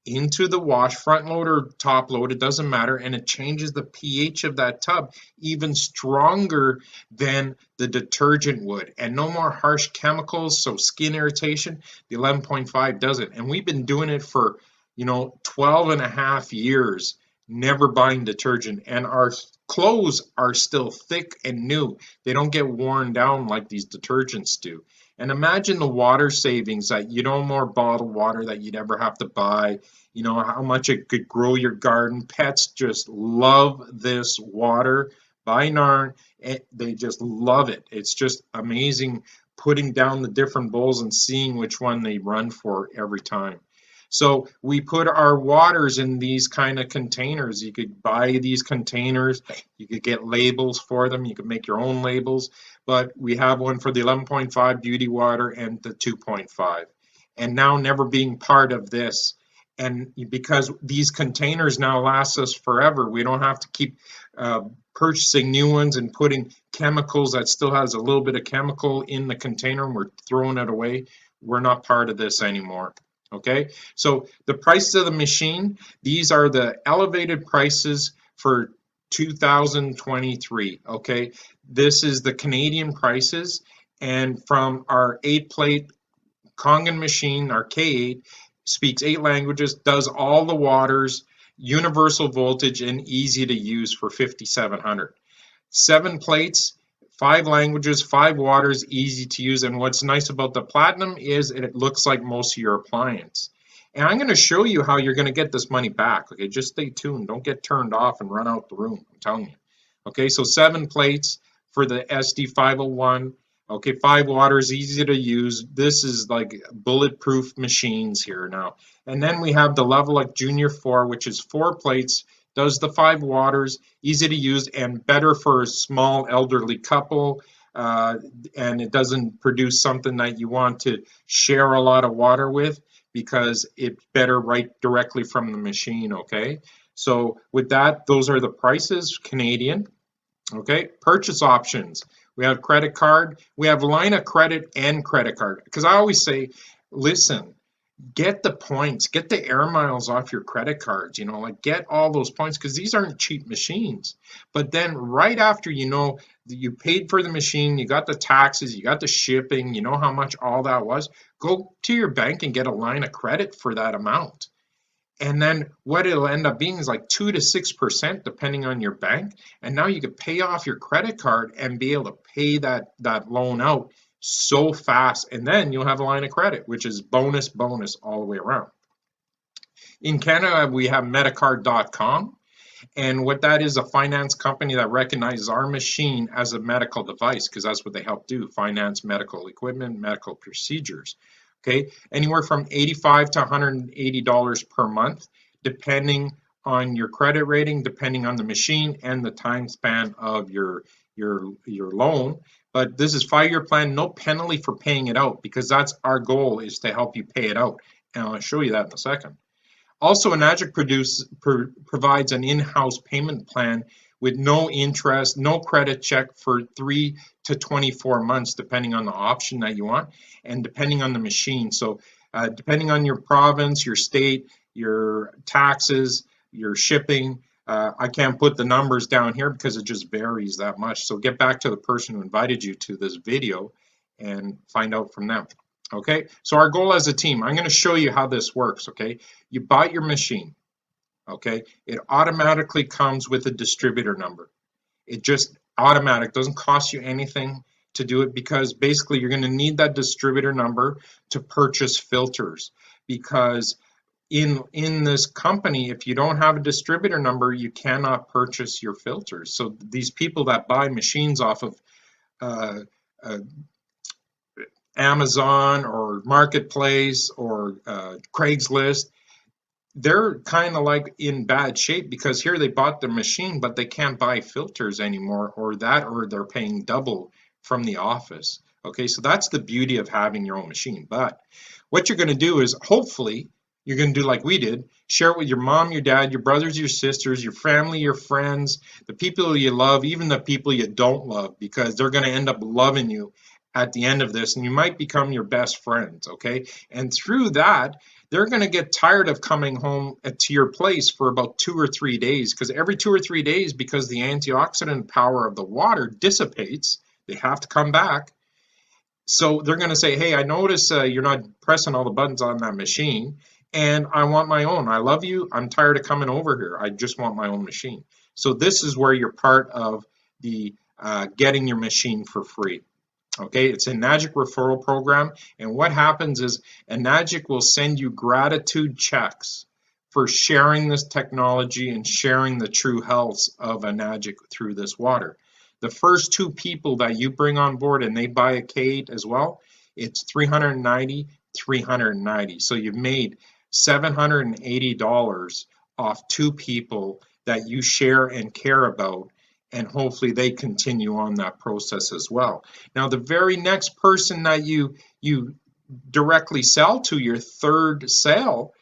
[SPEAKER 1] into the wash, front load or top load, it doesn't matter, and it changes the pH of that tub even stronger than the detergent would. And no more harsh chemicals, so skin irritation. The 11.5 does it. And we've been doing it for, 12 and a half years, never buying detergent. And our clothes are still thick and new. They don't get worn down like these detergents do. And imagine the water savings that no more bottled water that you'd ever have to buy, how much it could grow your garden. Pets just love this water by Narn. They just love it. It's just amazing putting down the different bowls and seeing which one they run for every time. So we put our waters in these kind of containers. You could buy these containers. You could get labels for them. You could make your own labels. But we have one for the 11.5 beauty water and the 2.5. And now never being part of this. And because these containers now last us forever, we don't have to keep purchasing new ones and putting chemicals that still has a little bit of chemical in the container and we're throwing it away. We're not part of this anymore. Okay, so the prices of the machine, these are the elevated prices for 2023. Okay, this is the Canadian prices, and from our 8-plate Kangen machine, our K8, speaks 8 languages, does all the waters, universal voltage, and easy to use for 5,700. 7 plates, 5 languages, 5 waters, easy to use. And what's nice about the Platinum is it looks like most of your appliance. And I'm going to show you how you're going to get this money back. Okay, just stay tuned. Don't get turned off and run out the room. I'm telling you. Okay, so 7 plates for the SD501. Okay, 5 waters, easy to use. This is like bulletproof machines here now. And then we have the Leveluk Junior 4, which is 4 plates. Does the 5 waters, easy to use and better for a small elderly couple, and it doesn't produce something that you want to share a lot of water with, because it's better right directly from the machine, okay? So with that, those are the prices, Canadian. Okay, purchase options. We have credit card, we have line of credit and credit card. Because I always say, listen, get the points, get the air miles off your credit cards, like get all those points, because these aren't cheap machines. But then right after you paid for the machine, you got the taxes, you got the shipping, you know how much all that was, go to your bank and get a line of credit for that amount. And then what it'll end up being is like 2 to 6% depending on your bank. And now you could pay off your credit card and be able to pay that loan out so fast. And then you'll have a line of credit, which is bonus all the way around. In Canada, we have Medicard.com. And what that is, a finance company that recognizes our machine as a medical device, because that's what they help do, finance medical equipment, medical procedures. Okay, anywhere from $85 to $180 per month, depending on your credit rating, depending on the machine and the time span of your loan. But this is 5-year plan, no penalty for paying it out, because that's our goal, is to help you pay it out. And I'll show you that in a second. Also, Enagic provides an in-house payment plan with no interest, no credit check for 3 to 24 months, depending on the option that you want and depending on the machine. So depending on your province, your state, your taxes, your shipping, I can't put the numbers down here because it just varies that much. So get back to the person who invited you to this video and find out from them. Okay, so our goal as a team, I'm going to show you how this works. Okay, you buy your machine. Okay, it automatically comes with a distributor number. It just automatic, doesn't cost you anything to do it, because basically you're going to need that distributor number to purchase filters, because in this company, if you don't have a distributor number, you cannot purchase your filters. So these people that buy machines off of Amazon or Marketplace or Craigslist, they're kind of like in bad shape, because here they bought the machine, but they can't buy filters anymore, or they're paying double from the office. Okay, so that's the beauty of having your own machine. But what you're going to do is, hopefully, you're going to do like we did, share it with your mom, your dad, your brothers, your sisters, your family, your friends, the people you love, even the people you don't love, because they're going to end up loving you at the end of this, and you might become your best friends, okay? And through that, they're going to get tired of coming home to your place for about 2 or 3 days, because every 2 or 3 days, because the antioxidant power of the water dissipates, they have to come back. So they're going to say, hey, I notice you're not pressing all the buttons on that machine, and I want my own. I love you. I'm tired of coming over here. I just want my own machine. So this is where you're part of the getting your machine for free. Okay, it's a Enagic referral program, and what happens is Enagic will send you gratitude checks for sharing this technology and sharing the true health of Enagic through this water. The first 2 people that you bring on board and they buy a K8 as well, it's $390, $390. So you've made $780 off 2 people that you share and care about, and hopefully they continue on that process as well. Now, the very next person that you directly sell to, your third sale,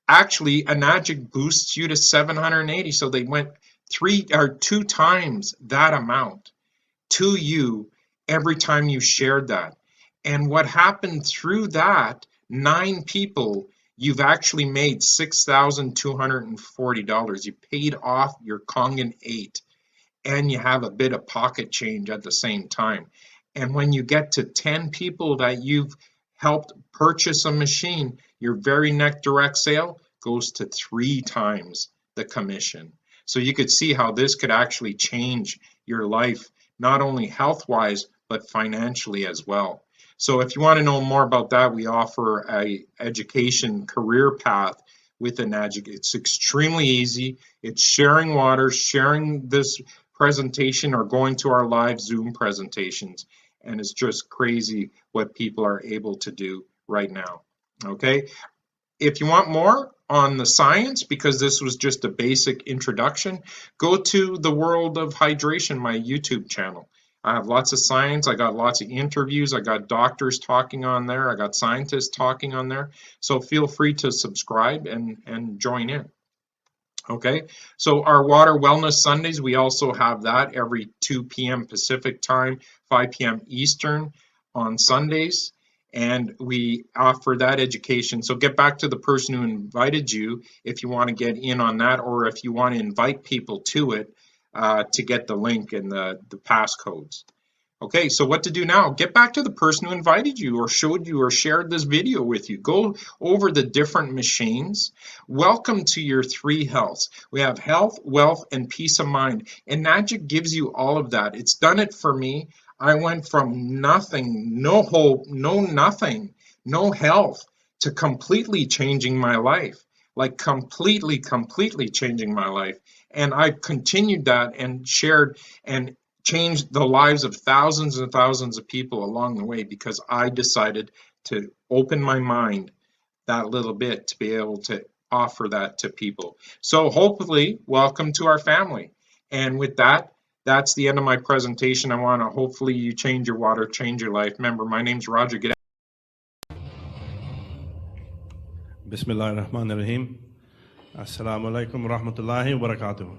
[SPEAKER 1] actually Enagic boosts you to 780. So they went 2 times that amount to you every time you shared that. And what happened through that, 9 people, you've actually made $6,240. You paid off your Kangen 8. And you have a bit of pocket change at the same time. And when you get to 10 people that you've helped purchase a machine, your very next direct sale goes to 3 times the commission. So you could see how this could actually change your life, not only health-wise, but financially as well. So if you want to know more about that, we offer a education career path with Enagic. It's extremely easy. It's sharing water, sharing this presentation, or going to our live Zoom presentations, and it's just crazy what people are able to do right now. Okay, if you want more on the science, because this was just a basic introduction, go to the World of Hydration, my YouTube channel. I have lots of science. I got lots of interviews. I got doctors talking on there. I got scientists talking on there. So feel free to subscribe and join in. Okay, so our Water Wellness Sundays, we also have that every 2 p.m. Pacific time, 5 p.m. Eastern on Sundays, and we offer that education. So get back to the person who invited you if you want to get in on that, or if you want to invite people to it to get the link and the passcodes. Okay, so what to do now? Get back to the person who invited you or showed you or shared this video with you. Go over the different machines. Welcome to your 3 healths. We have health, wealth, and peace of mind. And Enagic gives you all of that. It's done it for me. I went from nothing, no hope, no nothing, no health, to completely changing my life. Like completely changing my life. And I continued that and shared and changed the lives of thousands and thousands of people along the way, because I decided to open my mind that little bit to be able to offer that to people. So hopefully, welcome to our family. And with that, that's the end of my presentation. I want to hopefully you change your water, change your life. Remember, my name's Roger.
[SPEAKER 4] Bismillah ar-Rahman ar-Rahim. Assalamu alaikum wa rahmatullahi wa barakatuh.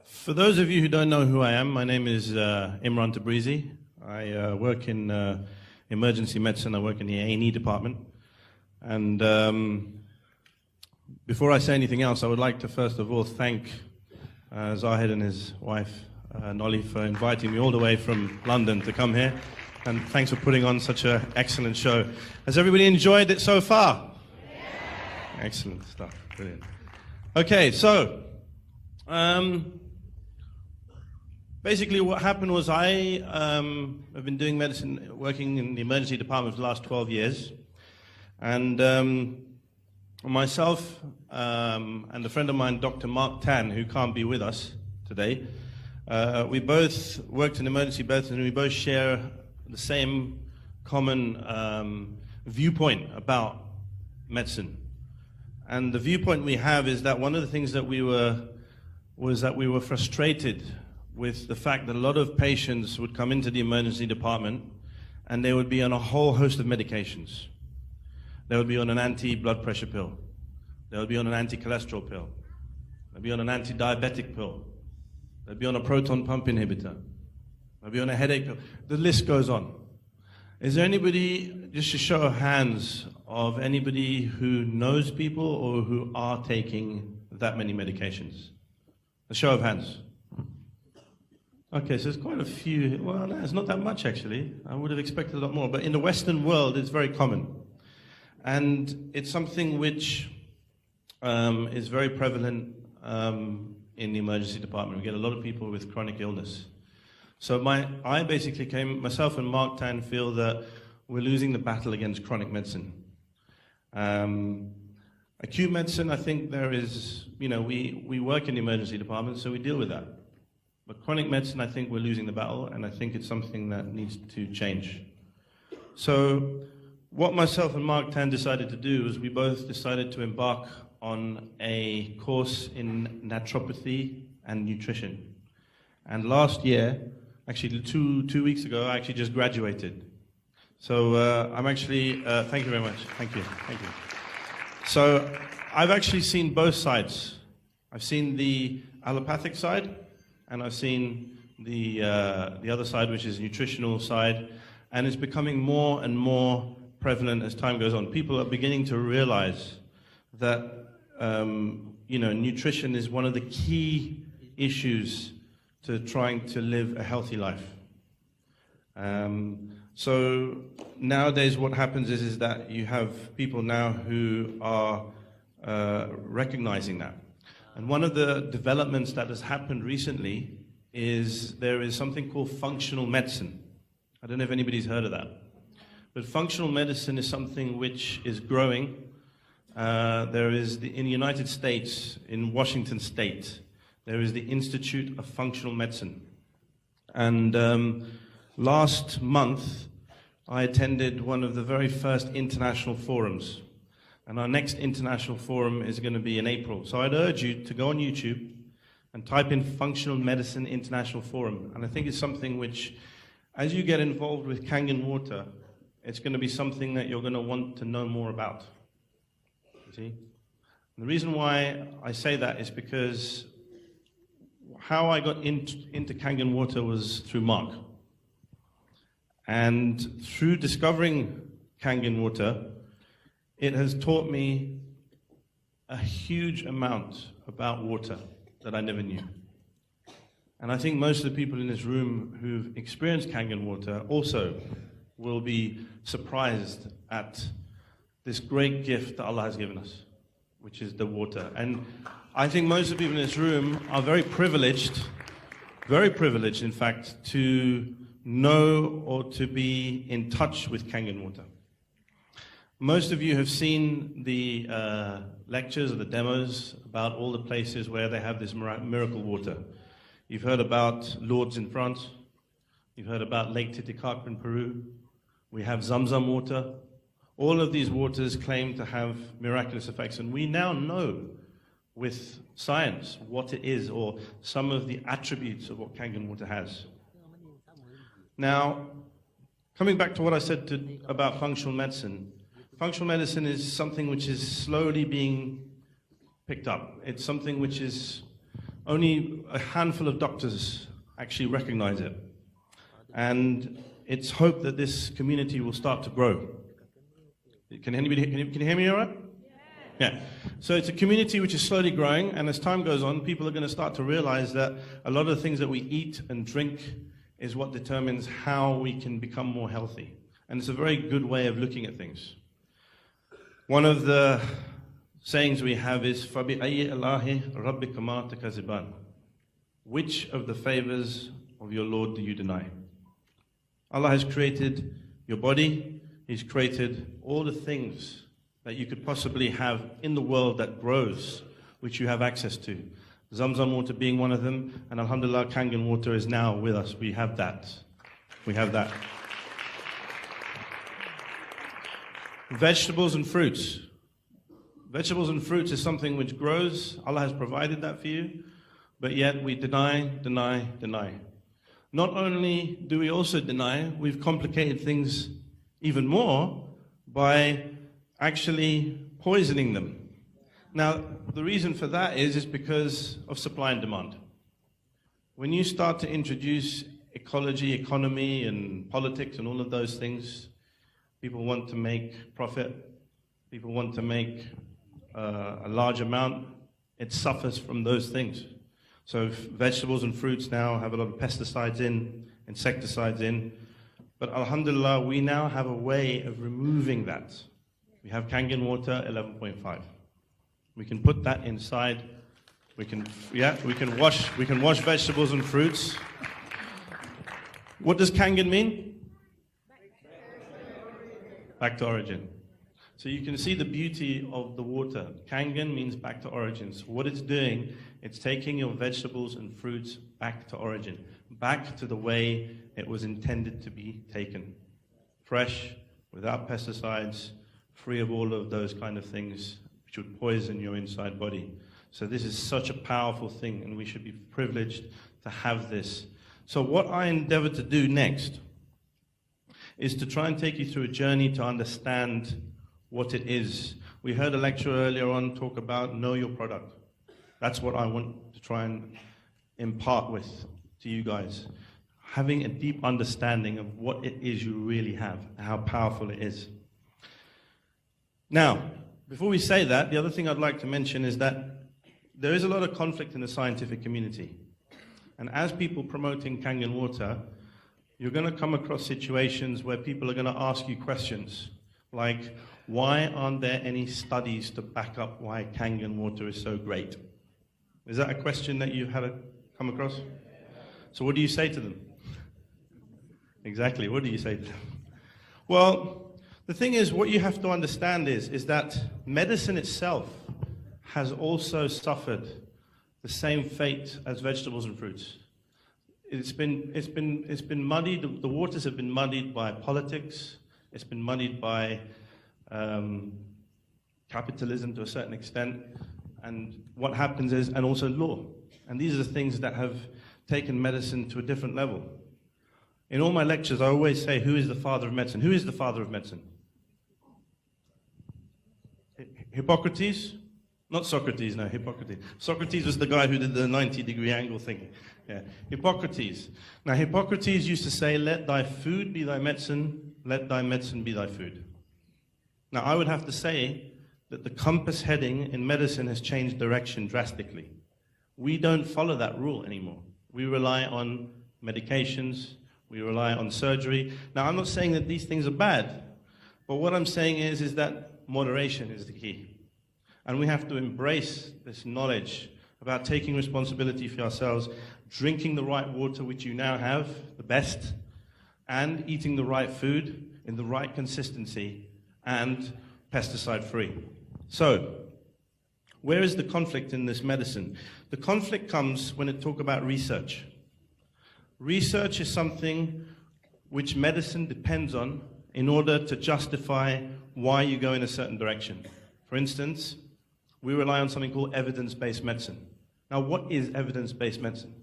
[SPEAKER 4] For those of you who don't know who I am, my name is Imran Tabrizi. I work in emergency medicine. I work in the A&E department. And before I say anything else, I would like to first of all thank Zahid and his wife, Nolly, for inviting me all the way from London to come here. And thanks for putting on such an excellent show. Has everybody enjoyed it so far? Yeah. Excellent stuff. Brilliant. Okay, so basically what happened was I have been doing medicine, working in the emergency department for the last 12 years. And myself and a friend of mine, Dr. Mark Tan, who can't be with us today, we both worked in emergency medicine, and we both share the same common viewpoint about medicine. And the viewpoint we have is that one of the things that we were frustrated with the fact that a lot of patients would come into the emergency department and they would be on a whole host of medications. They would be on an anti-blood pressure pill. They would be on an anti-cholesterol pill. They'd be on an anti-diabetic pill. They'd be on a proton pump inhibitor. They'd be on a headache pill. The list goes on. Is there anybody, just a show of hands, of anybody who knows people or who are taking that many medications? A show of hands. Okay, so there's quite a few. Well, no, it's not that much actually. I would have expected a lot more, but in the Western world, it's very common. And it's something which is very prevalent in the emergency department. We get a lot of people with chronic illness. So I basically myself and Mark Tan feel that we're losing the battle against chronic medicine. Acute medicine, I think there is, we work in the emergency department, so we deal with that. But chronic medicine, I think we're losing the battle, and I think it's something that needs to change. So what myself and Mark Tan decided to do is we both decided to embark on a course in naturopathy and nutrition. And last year, actually two weeks ago, I actually just graduated. So I'm actually, thank you very much. Thank you. So I've actually seen both sides. I've seen the allopathic side, and I've seen the other side, which is nutritional side, and it's becoming more and more prevalent as time goes on. People are beginning to realize that nutrition is one of the key issues to trying to live a healthy life. So nowadays what happens is that you have people now who are recognizing that. And one of the developments that has happened recently is there is something called functional medicine. I don't know if anybody's heard of that. But functional medicine is something which is growing. There is, in the United States, in Washington State, there is the Institute of Functional Medicine. And last month, I attended one of the very first international forums. And our next international forum is going to be in April. So I'd urge you to go on YouTube and type in Functional Medicine International Forum. And I think it's something which, as you get involved with Kangen water, it's going to be something that you're going to want to know more about. You see? And the reason why I say that is because how I got into Kangen water was through Mark. And through discovering Kangen water, it has taught me a huge amount about water that I never knew. And I think most of the people in this room who've experienced Kangen water also will be surprised at this great gift that Allah has given us, which is the water. And I think most of the people in this room are very privileged, in fact, to know or to be in touch with Kangen water. Most of you have seen the lectures or the demos about all the places where they have this miracle water. You've heard about Lourdes in France. You've heard about Lake Titicaca in Peru. We have Zamzam water. All of these waters claim to have miraculous effects, and we now know with science what it is, or some of the attributes of what Kangen water has. Now, coming back to what I said about functional medicine is something which is slowly being picked up. It's something which is only a handful of doctors actually recognize it. And it's hoped that this community will start to grow. Can you hear me all right? Yeah. So it's a community which is slowly growing, and as time goes on, people are going to start to realize that a lot of the things that we eat and drink is what determines how we can become more healthy. And it's a very good way of looking at things. One of the sayings we have is, فَبِأَيِّ اللَّهِ رَبِّكُمَا تَكَذِبَانِ. Which of the favors of your Lord do you deny? Allah has created your body. He's created all the things that you could possibly have in the world that grows, which you have access to. Zamzam water being one of them, and alhamdulillah, Kangen water is now with us. We have that. We have that. Vegetables and fruits. Vegetables and fruits is something which grows. Allah has provided that for you, but yet we deny. Not only do we also deny, we've complicated things even more by actually poisoning them. Now, the reason for that is because of supply and demand. When you start to introduce ecology, economy, and politics and all of those things, people want to make profit. People want to make a large amount. It suffers from those things. So vegetables and fruits now have a lot of pesticides in, insecticides in. But alhamdulillah, we now have a way of removing that. We have Kangen water 11.5. We can put that inside. We can wash vegetables and fruits. What does Kangen mean? Back to origin. So you can see the beauty of the water. Kangen means back to origin. So what it's doing, it's taking your vegetables and fruits back to origin, back to the way it was intended to be taken. Fresh, without pesticides, free of all of those kind of things which would poison your inside body. So this is such a powerful thing, and we should be privileged to have this. So what I endeavor to do next is to try and take you through a journey to understand what it is. We heard a lecture earlier on talk about know your product. That's what I want to try and impart with to you guys. Having a deep understanding of what it is you really have, and how powerful it is. Now, before we say that, the other thing I'd like to mention is that there is a lot of conflict in the scientific community. And as people promoting Kangen water, you're going to come across situations where people are going to ask you questions like, why aren't there any studies to back up why Kangen water is so great? Is that a question that you've had to come across? So what do you say to them? Exactly, what do you say to them? Well, the thing is, what you have to understand is that medicine itself has also suffered the same fate as vegetables and fruits. It's been muddied, the waters have been muddied by politics, it's been muddied by capitalism to a certain extent, and what happens is, and also law. And these are the things that have taken medicine to a different level. In all my lectures, I always say, who is the father of medicine? Who is the father of medicine? Hippocrates? Not Socrates, no, Hippocrates. Socrates was the guy who did the 90-degree angle thing. Yeah. Hippocrates. Now, Hippocrates used to say, let thy food be thy medicine, let thy medicine be thy food. Now, I would have to say that the compass heading in medicine has changed direction drastically. We don't follow that rule anymore. We rely on medications, we rely on surgery. Now, I'm not saying that these things are bad, but what I'm saying is that moderation is the key. And we have to embrace this knowledge about taking responsibility for ourselves, drinking the right water, which you now have, the best, and eating the right food in the right consistency and pesticide-free. So, where is the conflict in this medicine? The conflict comes when it talk about research. Research is something which medicine depends on in order to justify why you go in a certain direction. For instance, we rely on something called evidence-based medicine. Now, what is evidence-based medicine?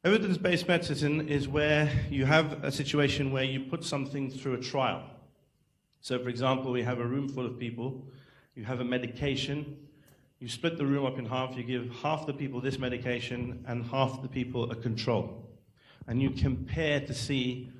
[SPEAKER 4] Evidence-based medicine is where you have a situation where you put something through a trial. So, for example, we have a room full of people, you have a medication, you split the room up in half, you give half the people this medication and half the people a control. And you compare to see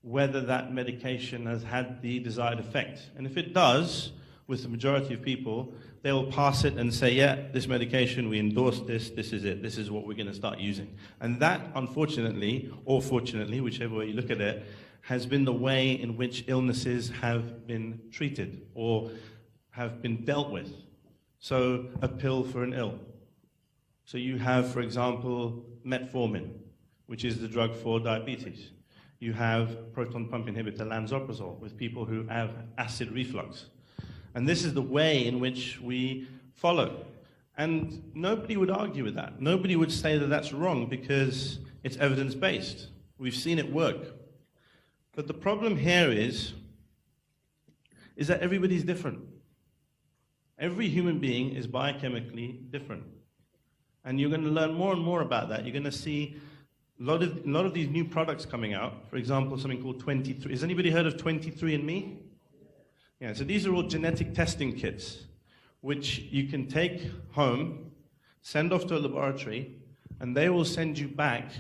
[SPEAKER 4] whether that medication has had the desired effect. And if it does, with the majority of people, they'll pass it and say, yeah, this medication, we endorse this, this is it, this is what we're going to start using. And that, unfortunately, or fortunately, whichever way you look at it, has been the way in which illnesses have been treated or have been dealt with. So, a pill for an ill. So you have, for example, metformin, which is the drug for diabetes. You have proton pump inhibitor lansoprazole with people who have acid reflux. And this is the way in which we follow. And nobody would argue with that. Nobody would say that that's wrong because it's evidence-based. We've seen it work. But the problem here is that everybody's different. Every human being is biochemically different. And you're going to learn more and more about that. You're going to see a lot of these new products coming out. For example, something called 23. Has anybody heard of 23andMe? Yeah, so these are all genetic testing kits, which you can take home, send off to a laboratory, and they will send you back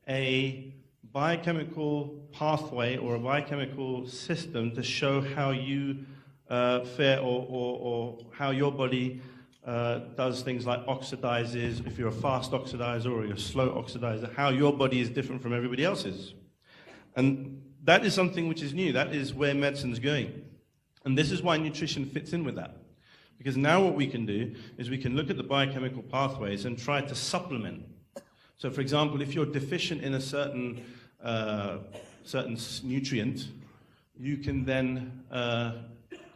[SPEAKER 4] a biochemical pathway or a biochemical system to show how you fare or how your body does things like oxidizes, if you're a fast oxidizer or you're a slow oxidizer, how your body is different from everybody else's. And that is something which is new. That is where medicine's going. And this is why nutrition fits in with that. Because now what we can do is we can look at the biochemical pathways and try to supplement. So for example, if you're deficient in a certain nutrient, you can then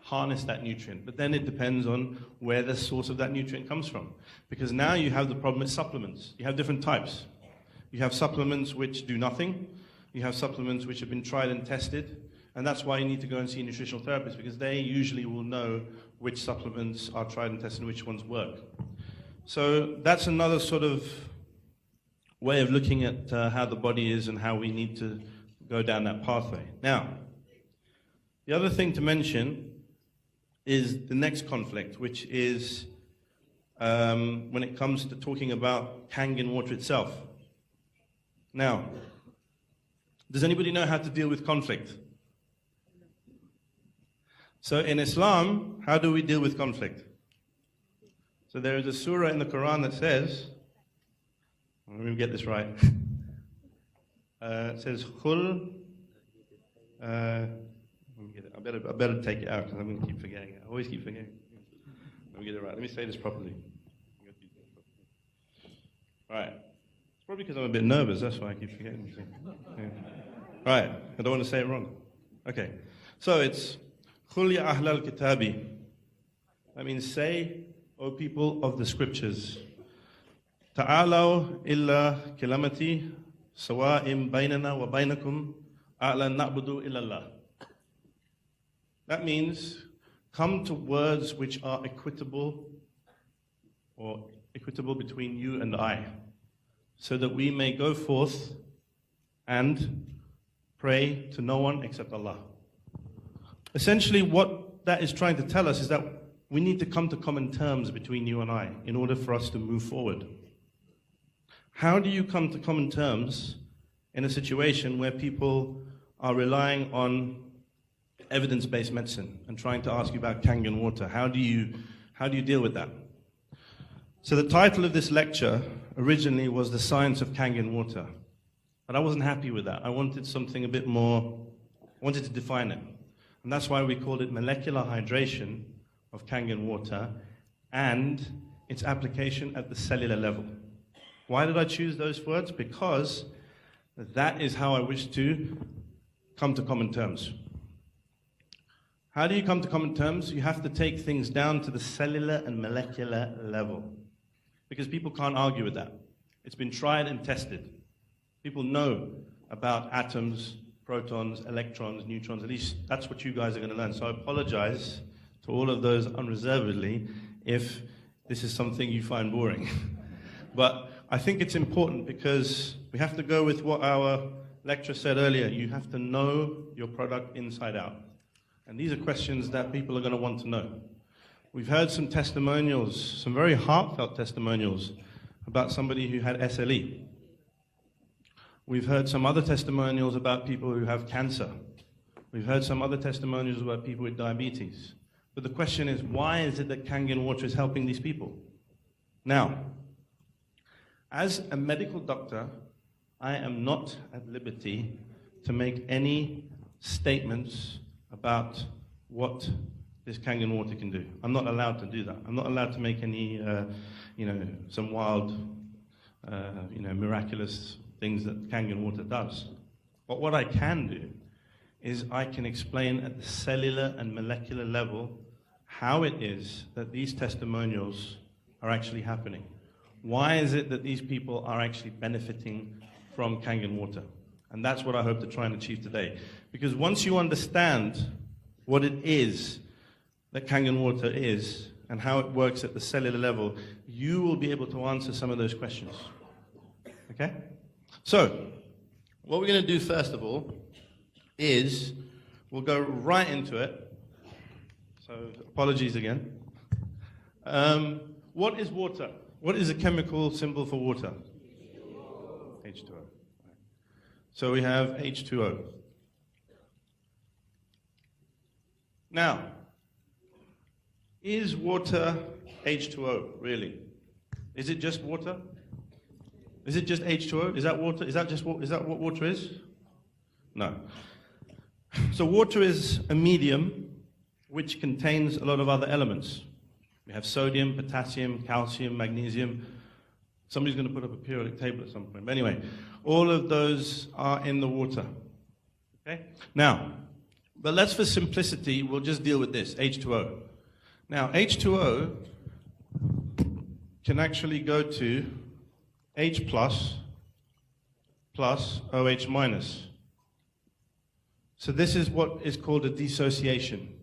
[SPEAKER 4] harness that nutrient. But then it depends on where the source of that nutrient comes from. Because now you have the problem with supplements. You have different types. You have supplements which do nothing. You have supplements which have been tried and tested. And that's why you need to go and see a nutritional therapist, because they usually will know which supplements are tried and tested and which ones work. So that's another sort of way of looking at how the body is and how we need to go down that pathway. Now, the other thing to mention is the next conflict, which is when it comes to talking about Kangen water itself. Now, does anybody know how to deal with conflict? So in Islam, how do we deal with conflict? So there is a surah in the Quran that says, let me get this right. It says, Khul. Let me get it. I better take it out because I'm going to keep forgetting it. I always keep forgetting. Let me get it right. Let me say this properly. Right. It's probably because I'm a bit nervous. That's why I keep forgetting. Yeah. Right. I don't want to say it wrong. Okay. So it's Khul ya ahlal kitabi. That means say, O people of the scriptures, Ta'alaw illa kalamati sawa'im baynana wa baynakum a'la na'budu illallah. That means come to words which are equitable or equitable between you and I, so that we may go forth and pray to no one except Allah. Essentially, what that is trying to tell us is that we need to come to common terms between you and I in order for us to move forward. How do you come to common terms in a situation where people are relying on evidence-based medicine and trying to ask you about Kangen water? How do you deal with that? So the title of this lecture originally was The Science of Kangen Water. But I wasn't happy with that. I wanted something a bit more, I wanted to define it. And that's why we called it Molecular Hydration of Kangen Water and its application at the cellular level. Why did I choose those words? Because that is how I wish to come to common terms. How do you come to common terms? You have to take things down to the cellular and molecular level, because people can't argue with that. It's been tried and tested. People know about atoms, protons, electrons, neutrons. At least that's what you guys are going to learn. So I apologize to all of those unreservedly if this is something you find boring. But I think it's important because we have to go with what our lecturer said earlier. You have to know your product inside out. And these are questions that people are going to want to know. We've heard some testimonials, some very heartfelt testimonials about somebody who had SLE. We've heard some other testimonials about people who have cancer. We've heard some other testimonials about people with diabetes. But the question is, why is it that Kangen water is helping these people? Now, as a medical doctor, I am not at liberty to make any statements about what this Kangen water can do. I'm not allowed to do that. I'm not allowed to make any, some wild, miraculous things that Kangen water does. But what I can do is I can explain at the cellular and molecular level how it is that these testimonials are actually happening. Why is it that these people are actually benefiting from Kangen water? And that's what I hope to try and achieve today. Because once you understand what it is that Kangen water is and how it works at the cellular level, you will be able to answer some of those questions. Okay? So, what we're going to do first of all is we'll go right into it. So, apologies again. What is water? What is a chemical symbol for water? H2O. So we have H2O. Now, is water H2O, really? Is it just water? Is it just H2O? Is that water? Is that what water is? No. So water is a medium which contains a lot of other elements. We have sodium, potassium, calcium, magnesium. Somebody's going to put up a periodic table at some point. But anyway, all of those are in the water. Okay? Now, but let's, for simplicity, we'll just deal with this, H2O. Now, H2O can actually go to H plus OH minus. So this is what is called a dissociation.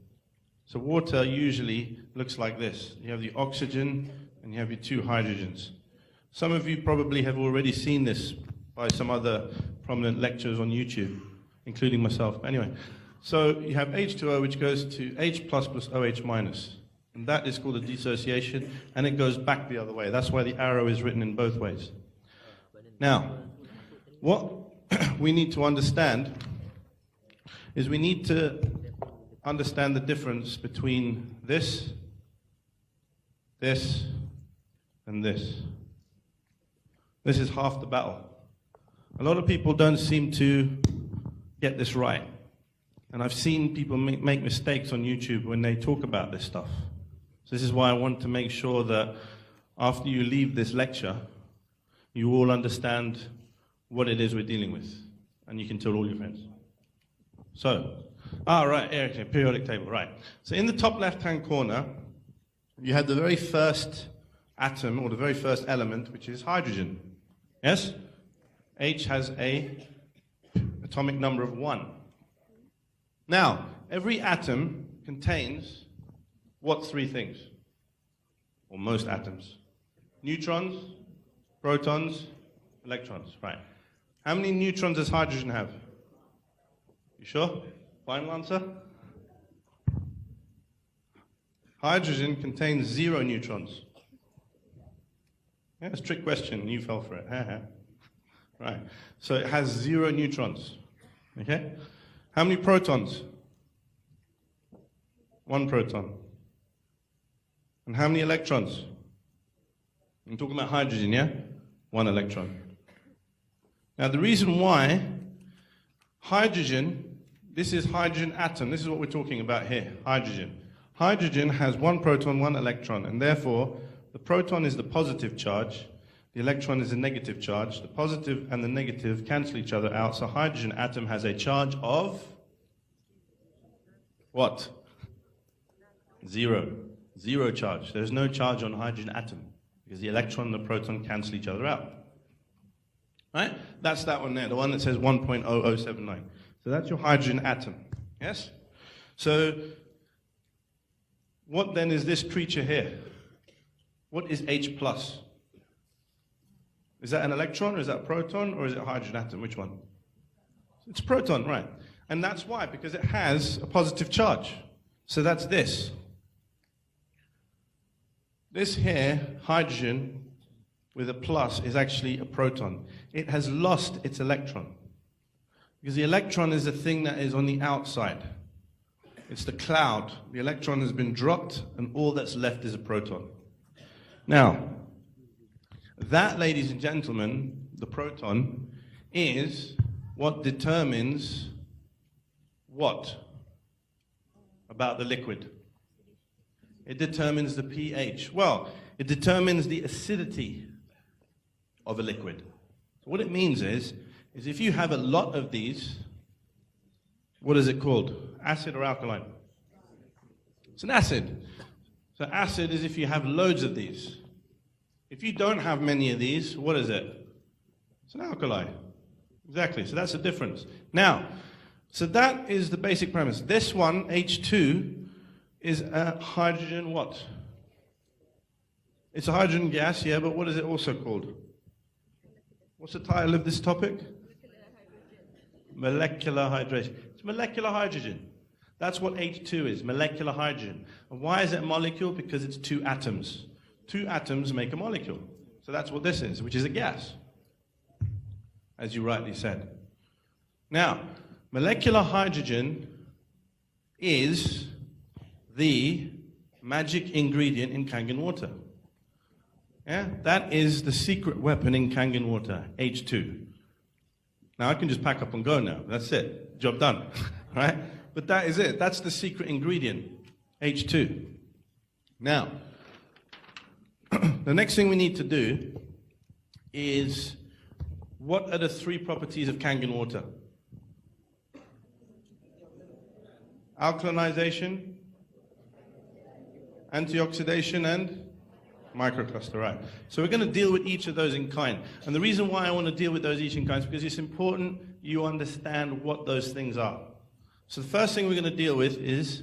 [SPEAKER 4] So water usually looks like this. You have the oxygen and you have your two hydrogens. Some of you probably have already seen this by some other prominent lectures on YouTube, including myself. Anyway, so you have H2O, which goes to H plus OH minus. And that is called a dissociation, and it goes back the other way. That's why the arrow is written in both ways. Now, what we need to understand is we need to understand the difference between this, this, and this. This is half the battle. A lot of people don't seem to get this right. And I've seen people make mistakes on YouTube when they talk about this stuff. So this is why I want to make sure that after you leave this lecture, you all understand what it is we're dealing with. And you can tell all your friends. So, right, okay, periodic table, right. So in the top left-hand corner, you have the very first atom, or the very first element, which is hydrogen. Yes? H has an atomic number of 1. Now, every atom contains what three things? Or most atoms. Neutrons, protons, electrons. Right. How many neutrons does hydrogen have? You sure? Final answer? Hydrogen contains 0 neutrons. Yeah, it's a trick question. You fell for it. Right. So it has 0 neutrons. Okay? How many protons? 1 proton. And how many electrons? I'm talking about hydrogen, yeah? 1 electron. Now the reason why hydrogen, this is hydrogen atom, this is what we're talking about here, hydrogen. Hydrogen has 1 proton, 1 electron, and therefore the proton is the positive charge, the electron is the negative charge. The positive and the negative cancel each other out, so hydrogen atom has a charge of what? 0. 0 charge. There's no charge on hydrogen atom because the electron and the proton cancel each other out. Right? That's that one there, the one that says 1.0079. So that's your hydrogen atom. Yes? So what then is this creature here? What is H+? Is that an electron, or is that a proton, or is it a hydrogen atom? Which one? It's a proton, right. And that's why, because it has a positive charge. So that's this. This here, hydrogen, with a plus, is actually a proton. It has lost its electron. Because the electron is the thing that is on the outside. It's the cloud. The electron has been dropped, and all that's left is a proton. Now, that, ladies and gentlemen, the proton, is what determines what about the liquid? It determines the pH. Well, it determines the acidity of a liquid. So what it means is if you have a lot of these, what is it called? Acid or alkaline? It's an acid. So acid is if you have loads of these. If you don't have many of these, what is it? It's an alkali. Exactly, so that's the difference. Now, so that is the basic premise. This one, H2, is a hydrogen what? It's a hydrogen gas, yeah, but what is it also called? What's the title of this topic? Molecular hydration. It's molecular hydrogen. That's what H2 is, molecular hydrogen. And why is it a molecule? Because it's 2 atoms. 2 atoms make a molecule. So that's what this is, which is a gas, as you rightly said. Now, molecular hydrogen is the magic ingredient in Kangen water. Yeah, that is the secret weapon in Kangen water, H2. Now I can just pack up and go now. That's it. Job done. Right? But that is it. That's the secret ingredient, H2. Now, the next thing we need to do is, what are the 3 properties of Kangen water? Alkalinization, antioxidation, and microcluster, right? So we're going to deal with each of those in kind. And the reason why I want to deal with those each in kind is because it's important you understand what those things are. So the first thing we're going to deal with is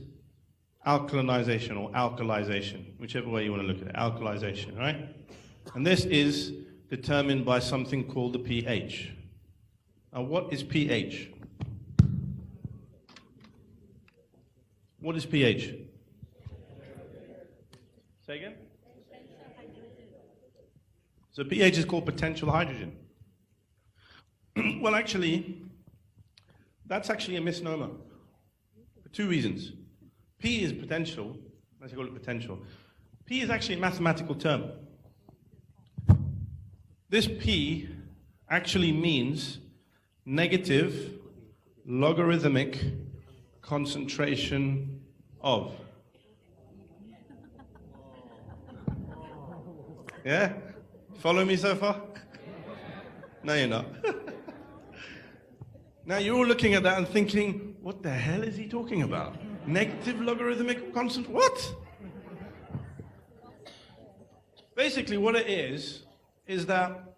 [SPEAKER 4] alkalinization or alkalization, whichever way you want to look at it, alkalization, right? And this is determined by something called the pH. Now, what is pH? What is pH? Say again? So pH is called potential hydrogen. Well, actually, that's actually a misnomer for 2 reasons. P is potential. Let's call it potential. P is actually a mathematical term. This P actually means negative logarithmic concentration of. Yeah? Follow me so far? No, you're not. Now you're all looking at that and thinking, what the hell is he talking about? Negative logarithmic constant, what? Basically what it is that,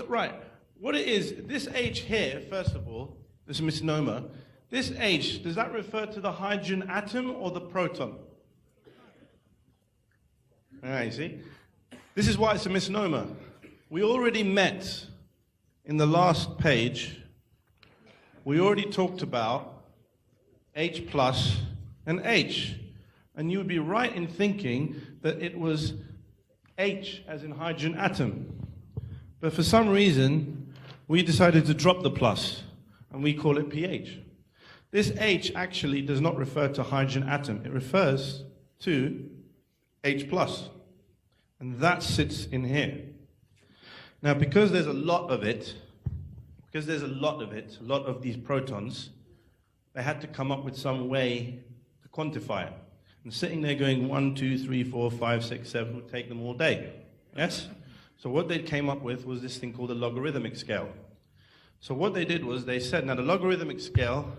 [SPEAKER 4] right, what it is, this H here, first of all, this misnomer, this H, does that refer to the hydrogen atom or the proton? You see? This is why it's a misnomer. We already met in the last page. We already talked about H plus and H. And you would be right in thinking that it was H as in hydrogen atom. But for some reason, we decided to drop the plus, and we call it pH. This H actually does not refer to hydrogen atom. It refers to H plus. And that sits in here. Now, because there's a lot of it, a lot of these protons, they had to come up with some way to quantify it. And sitting there going 1, 2, 3, 4, 5, 6, 7 would take them all day. Yes? So what they came up with was this thing called a logarithmic scale. So what they did was they said, now the logarithmic scale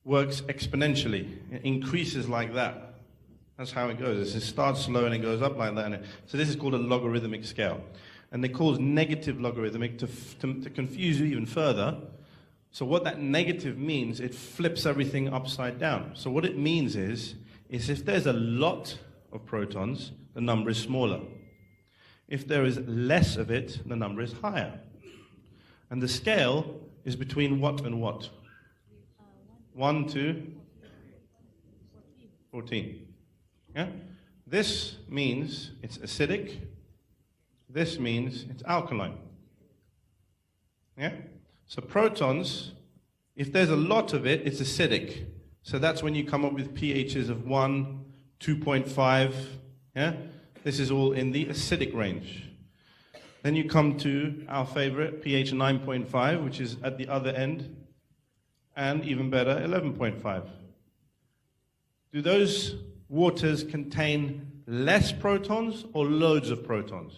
[SPEAKER 4] works exponentially. It increases like that. That's how it goes. It starts slow and it goes up like that. So this is called a logarithmic scale. And they call it negative logarithmic to confuse you even further. So what that negative means, it flips everything upside down. So what it means is if there's a lot of protons, the number is smaller. If there is less of it, the number is higher. And the scale is between what and what? 1 to 14. Yeah? This means it's acidic. This means it's alkaline. Yeah? So protons, if there's a lot of it, it's acidic. So that's when you come up with pHs of 1, 2.5. Yeah? This is all in the acidic range. Then you come to our favorite, pH 9.5, which is at the other end, and even better, 11.5. Do those waters contain less protons or loads of protons?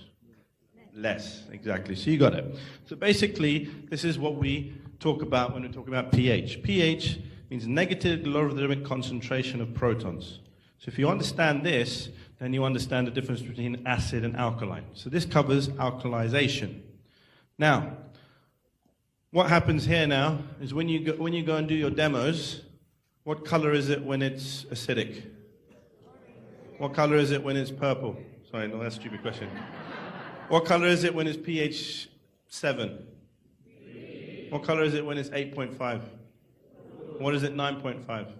[SPEAKER 4] Less, exactly. So you got it. So basically, this is what we talk about when we talk about pH. pH means negative logarithmic concentration of protons. So if you understand this, then you understand the difference between acid and alkaline. So this covers alkalization. Now, what happens here now is when you go and do your demos, what color is it when it's acidic? What color is it when it's purple? Sorry, no, that's a stupid question. What color is it when it's pH 7? What color is it when it's 8.5? What is it 9.5?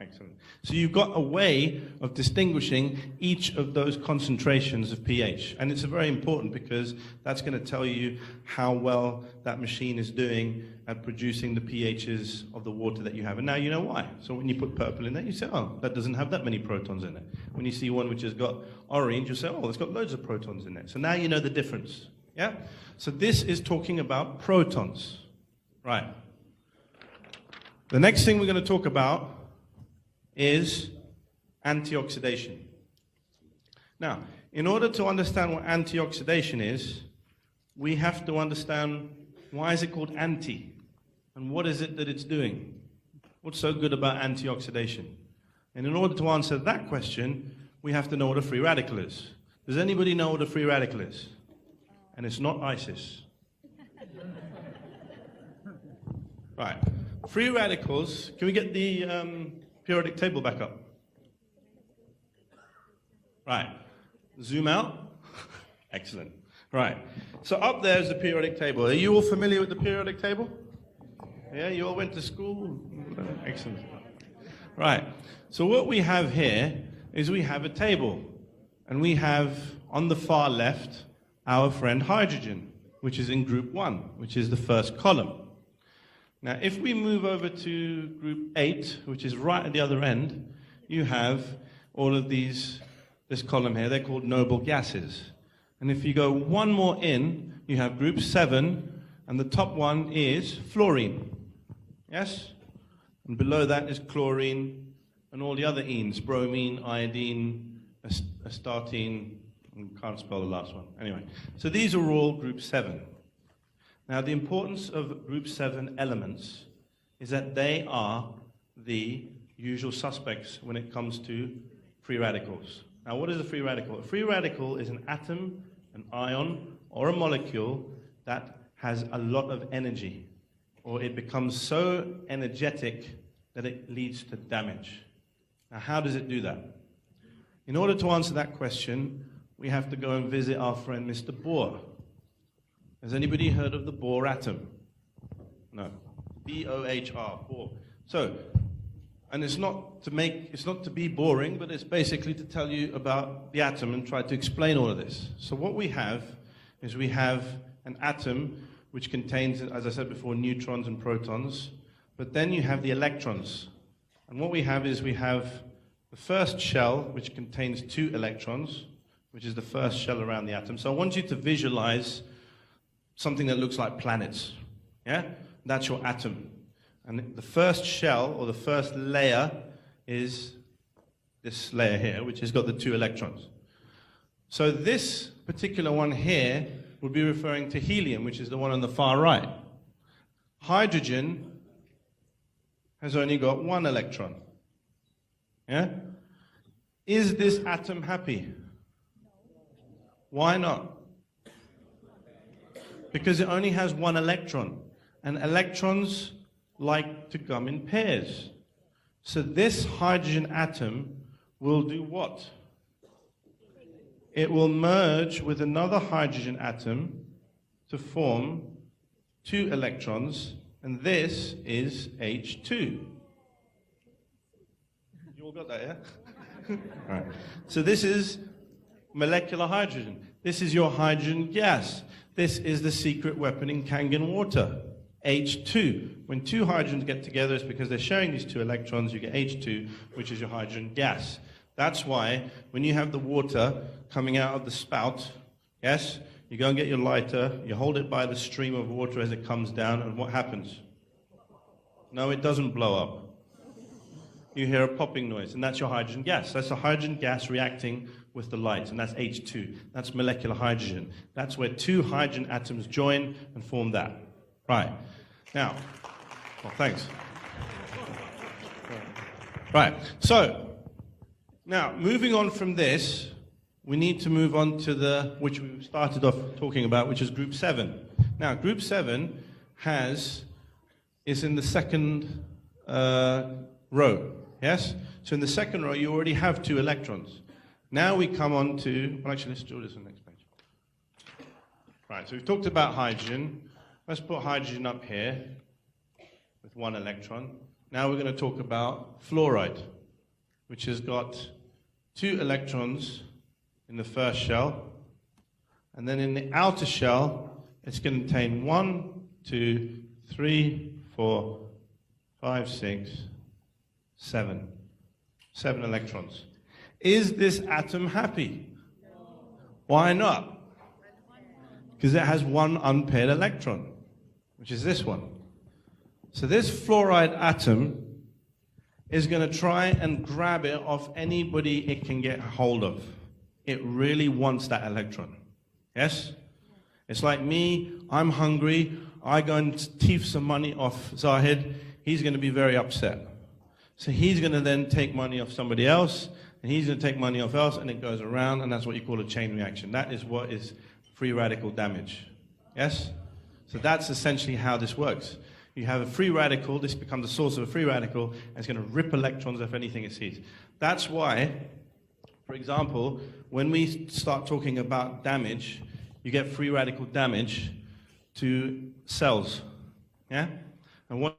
[SPEAKER 4] Excellent. So you've got a way of distinguishing each of those concentrations of pH. And it's very important because that's going to tell you how well that machine is doing at producing the pHs of the water that you have. And now you know why. So when you put purple in there, you say, oh, that doesn't have that many protons in it. When you see one which has got orange, you say, oh, it's got loads of protons in it. So now you know the difference. Yeah? So this is talking about protons. Right. The next thing we're going to talk about is antioxidation. Now, in order to understand what antioxidation is, we have to understand why is it called anti, and what is it that it's doing? What's so good about antioxidation? And in order to answer that question, we have to know what a free radical is. Does anybody know what a free radical is? And it's not ISIS. Right. Free radicals, can we get the periodic table back up? Right. Zoom out. Excellent. Right. So up there is the periodic table. Are you all familiar with the periodic table? Yeah, you all went to school? Excellent. Right. So what we have here is we have a table. And we have, on the far left, our friend hydrogen, which is in group 1, which is the first column. Now, if we move over to group 8, which is right at the other end, you have all of this column here. They're called noble gases. And if you go one more in, you have group 7, and the top one is fluorine. Yes? And below that is chlorine and all the other enes, bromine, iodine, astatine, I can't spell the last one. Anyway, so these are all group 7. Now, the importance of group 7 elements is that they are the usual suspects when it comes to free radicals. Now, what is a free radical? A free radical is an atom, an ion, or a molecule that has a lot of energy, or it becomes so energetic that it leads to damage. Now, how does it do that? In order to answer that question, we have to go and visit our friend Mr. Bohr. Has anybody heard of the Bohr atom? No. B-O-H-R, Bohr. So, and it's not to be boring, but it's basically to tell you about the atom and try to explain all of this. So what we have is we have an atom which contains, as I said before, neutrons and protons, but then you have the electrons. And what we have is we have the first shell, which contains 2 electrons, which is the first shell around the atom. So I want you to visualize something that looks like planets. Yeah? That's your atom. And the first shell, or the first layer, is this layer here, which has got the 2 electrons. So this particular one here would be referring to helium, which is the one on the far right. Hydrogen has only got 1 electron. Yeah? Is this atom happy? Why not? Because it only has 1 electron, and electrons like to come in pairs. So this hydrogen atom will do what? It will merge with another hydrogen atom to form 2 electrons, and this is H2. You all got that, yeah? All right. So this is molecular hydrogen. This is your hydrogen gas. This is the secret weapon in Kangen water, H2. When 2 hydrogens get together, it's because they're sharing these 2 electrons, you get H2, which is your hydrogen gas. That's why when you have the water coming out of the spout, yes, you go and get your lighter, you hold it by the stream of water as it comes down, and what happens? No, it doesn't blow up. You hear a popping noise, and that's your hydrogen gas. That's the hydrogen gas reacting with the light, and that's H2. That's molecular hydrogen. That's where 2 hydrogen atoms join and form that. Right. Now, well, thanks. Right. So, now, moving on from this, we need to move on to which we started off talking about, which is group 7. Now, group 7 is in the second row, yes? So in the second row, you already have 2 electrons. Now we come on to, well, actually, let's do this on the next page. Right, so we've talked about hydrogen. Let's put hydrogen up here with 1 electron. Now we're going to talk about fluoride, which has got 2 electrons in the first shell, and then in the outer shell, it's going to contain 1, 2, 3, 4, 5, 6, 7. 7 electrons. Is this atom happy? Why not? Because it has 1 unpaired electron, which is this one. So this fluoride atom is going to try and grab it off anybody it can get hold of. It really wants that electron. Yes? It's like me, I'm hungry, I go and thief some money off Zahid, he's going to be very upset. So he's going to then take money off somebody else, and he's going to take money off else, and it goes around, and that's what you call a chain reaction. That is what is free radical damage. Yes? So that's essentially how this works. You have a free radical, this becomes the source of a free radical, and it's going to rip electrons off anything it sees. That's why, for example, when we start talking about damage, you get free radical damage to cells. Yeah? And what